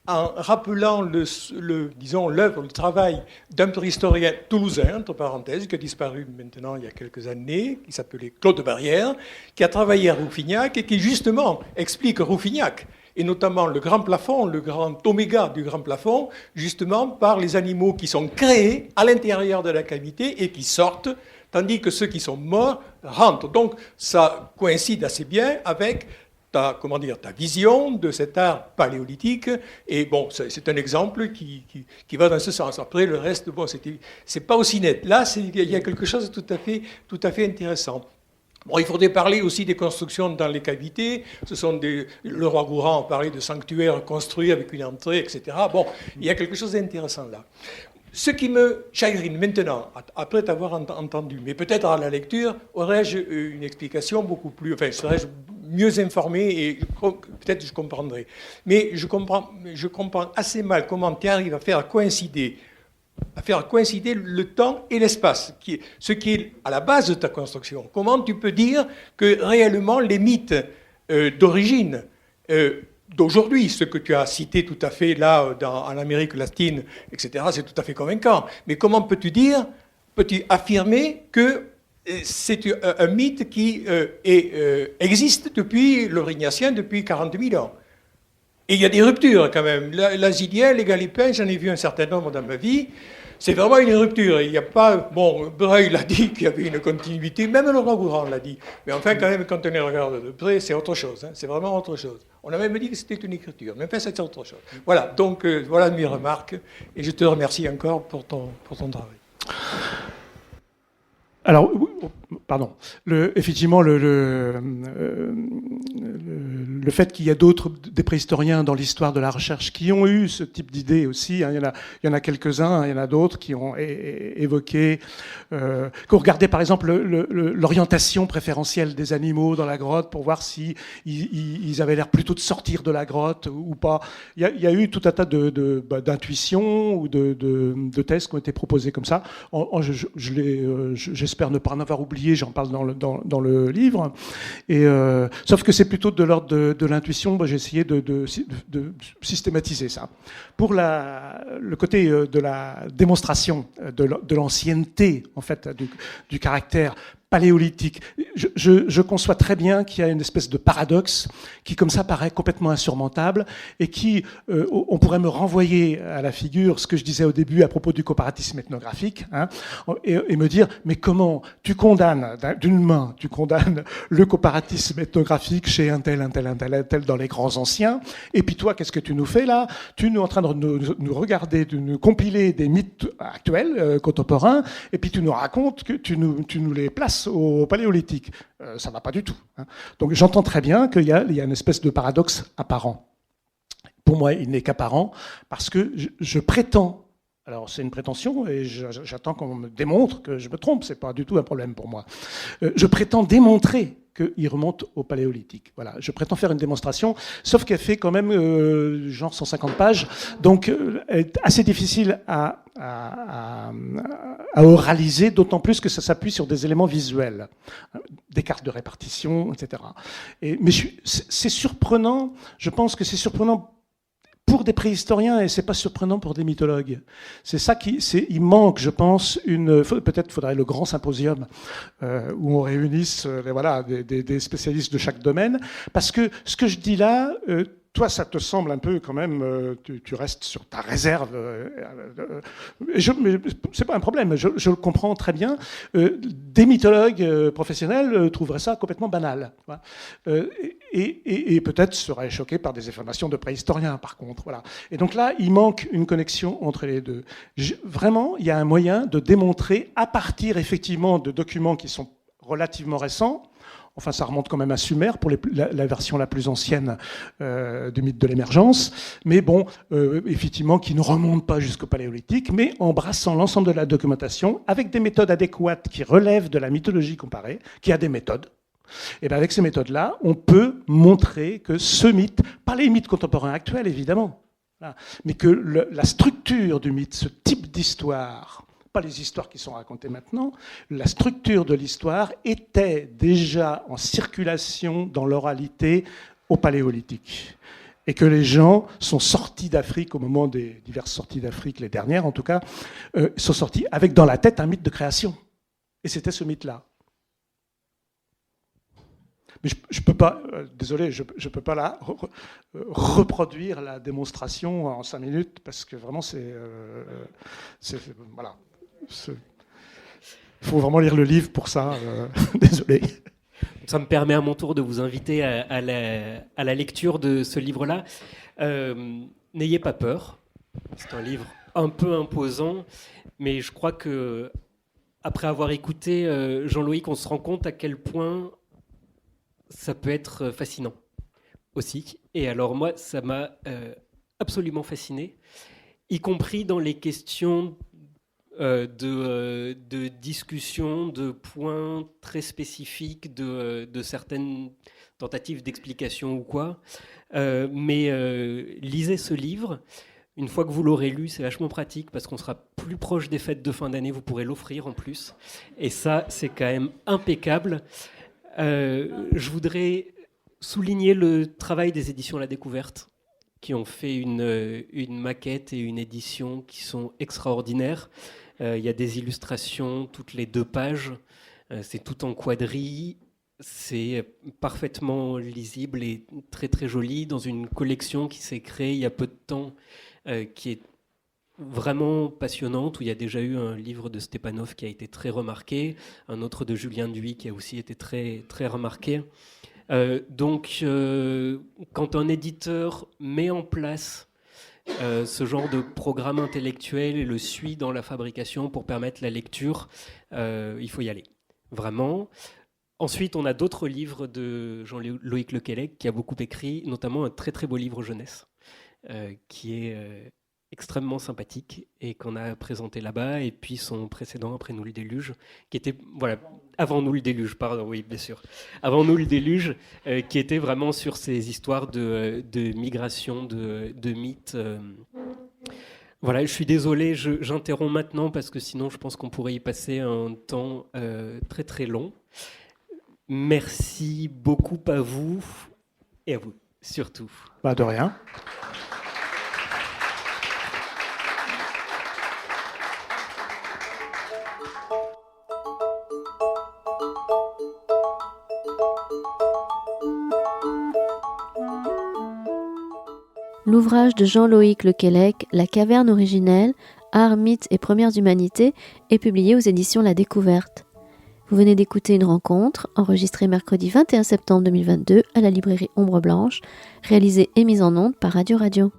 en rappelant l'œuvre, le travail d'un préhistorien toulousain, entre parenthèses, qui a disparu maintenant il y a quelques années, qui s'appelait Claude Barrière, qui a travaillé à Rouffignac et qui justement explique Rouffignac, et notamment le grand plafond, le grand oméga du grand plafond, justement par les animaux qui sont créés à l'intérieur de la cavité et qui sortent, tandis que ceux qui sont morts rentrent. Donc ça coïncide assez bien avec ta vision de cet art paléolithique. Et bon, c'est un exemple qui va dans ce sens. Après, le reste, bon, c'est pas aussi net. Là, il y a quelque chose de tout à fait intéressant. Bon, il faudrait parler aussi des constructions dans les cavités. Le roi Gourand parlait de sanctuaires construits avec une entrée, etc. Bon, il y a quelque chose d'intéressant là. Ce qui me chagrine maintenant, après t'avoir entendu, mais peut-être à la lecture, aurais-je une explication beaucoup plus... Enfin, serais-je mieux informé et peut-être je comprendrai. Mais je comprends assez mal comment tu arrives à faire coïncider le temps et l'espace, ce qui est à la base de ta construction. Comment tu peux dire que réellement les mythes d'origine... d'aujourd'hui, ce que tu as cité tout à fait là en Amérique latine, etc., c'est tout à fait convaincant. Mais comment peux-tu affirmer que c'est un mythe qui existe depuis l'Aurignacien, depuis 40 000 ans? Et il y a des ruptures quand même. L'Asidien, les Gallipains, j'en ai vu un certain nombre dans ma vie. C'est vraiment une rupture. Il n'y a pas... Bon, Breuil l'a dit qu'il y avait une continuité, même le roi Gourand l'a dit. Mais enfin, quand même, quand on les regarde de près, c'est autre chose. Hein. C'est vraiment autre chose. On a même dit que c'était une écriture. Mais enfin, c'est autre chose. Voilà, donc voilà mes remarques. Et je te remercie encore pour ton travail. Alors, pardon. Effectivement, le fait qu'il y a des préhistoriens dans l'histoire de la recherche qui ont eu ce type d'idées aussi, hein, il y en a quelques-uns, hein, il y en a d'autres qui ont évoqué, qu'on regardait par exemple l'orientation préférentielle des animaux dans la grotte pour voir si ils avaient l'air plutôt de sortir de la grotte ou pas. Il y a eu tout un tas d'intuitions ou de thèses qui ont été proposées comme ça. J'espère ne pas en avoir oublié, j'en parle dans le livre. Et, sauf que c'est plutôt de l'ordre de l'intuition. J'ai essayé de systématiser ça. Pour le côté de la démonstration de l'ancienneté en fait, du caractère paléolithique, je conçois très bien qu'il y a une espèce de paradoxe qui, comme ça, paraît complètement insurmontable et qui, on pourrait me renvoyer à la figure ce que je disais au début à propos du comparatisme ethnographique, hein, et me dire, mais comment tu condamnes, d'une main, tu condamnes le comparatisme ethnographique chez un tel dans les grands anciens, et puis toi, qu'est-ce que tu nous fais là? Tu es en train de nous regarder, de nous compiler des mythes actuels, contemporains, et puis tu nous racontes que tu nous les places au paléolithique. Ça ne va pas du tout. Hein. Donc j'entends très bien qu'il y a une espèce de paradoxe apparent. Pour moi, il n'est qu'apparent parce que je prétends, alors c'est une prétention et j'attends qu'on me démontre que je me trompe, ce n'est pas du tout un problème pour moi. Je prétends démontrer qu'il remonte au paléolithique. Voilà, je prétends faire une démonstration, sauf qu'elle fait quand même genre 150 pages, donc elle est assez difficile à oraliser, d'autant plus que ça s'appuie sur des éléments visuels, des cartes de répartition, etc. Mais c'est surprenant, je pense que c'est surprenant pour des préhistoriens, et c'est pas surprenant pour des mythologues. C'est ça il manque, je pense, peut-être faudrait le grand symposium où on réunisse des spécialistes de chaque domaine, parce que ce que je dis là, toi, ça te semble un peu quand même, tu restes sur ta réserve. C'est pas un problème, je le comprends très bien. Des mythologues professionnels trouveraient ça complètement banal. Et peut-être seraient choqués par des informations de préhistoriens, par contre. Voilà. Et donc là, il manque une connexion entre les deux. Vraiment, il y a un moyen de démontrer, à partir effectivement de documents qui sont relativement récents, enfin, ça remonte quand même à Sumer pour la version la plus ancienne du mythe de l'émergence, mais bon, effectivement, qui ne remonte pas jusqu'au paléolithique, mais embrassant l'ensemble de la documentation avec des méthodes adéquates qui relèvent de la mythologie comparée, qui a des méthodes. Et bien avec ces méthodes-là, on peut montrer que ce mythe, pas les mythes contemporains actuels évidemment, mais que la structure du mythe, ce type d'histoire, pas les histoires qui sont racontées maintenant, la structure de l'histoire était déjà en circulation dans l'oralité au paléolithique. Et que les gens sont sortis d'Afrique au moment des diverses sorties d'Afrique, les dernières en tout cas, sont sortis avec dans la tête un mythe de création. Et c'était ce mythe-là. Mais je peux pas, désolé, je peux pas reproduire la démonstration en 5 minutes parce que vraiment voilà. Il faut vraiment lire le livre pour ça. Désolé. Ça me permet à mon tour de vous inviter à la lecture de ce livre-là. N'ayez pas peur. C'est un livre un peu imposant, mais je crois que après avoir écouté Jean-Loïc, on se rend compte à quel point ça peut être fascinant aussi. Et alors moi, ça m'a absolument fasciné, y compris dans les questions de discussion, de points très spécifiques, de certaines tentatives d'explication ou quoi. Mais lisez ce livre. Une fois que vous l'aurez lu, c'est vachement pratique parce qu'on sera plus proche des fêtes de fin d'année. Vous pourrez l'offrir en plus. Et ça, c'est quand même impeccable. Je voudrais souligner le travail des éditions La Découverte qui ont fait une maquette et une édition qui sont extraordinaires. Il y a des illustrations toutes les 2 pages. C'est tout en quadrilles. C'est parfaitement lisible et très très joli dans une collection qui s'est créée il y a peu de temps, qui est vraiment passionnante, où il y a déjà eu un livre de Stepanov qui a été très remarqué, un autre de Julien Duy qui a aussi été très, très remarqué. Donc, quand un éditeur met en place ce genre de programme intellectuel et le suit dans la fabrication pour permettre la lecture, il faut y aller, vraiment. Ensuite, on a d'autres livres de Jean-Loïc Lequelec qui a beaucoup écrit, notamment un très très beau livre jeunesse qui est extrêmement sympathique et qu'on a présenté là-bas, et puis son précédent, Après nous le déluge, qui était, voilà, Avant nous le déluge, pardon, oui, bien sûr, Avant nous le déluge, qui était vraiment sur ces histoires de migration, de mythes. Voilà, je suis désolé, j'interromps maintenant parce que sinon je pense qu'on pourrait y passer un temps très très long. Merci beaucoup à vous et à vous surtout. De rien. L'ouvrage de Jean-Loïc Lequelec, La caverne originelle, Art, mythes et premières humanités, est publié aux éditions La Découverte. Vous venez d'écouter une rencontre enregistrée mercredi 21 septembre 2022 à la librairie Ombre Blanche, réalisée et mise en onde par Radio Radio.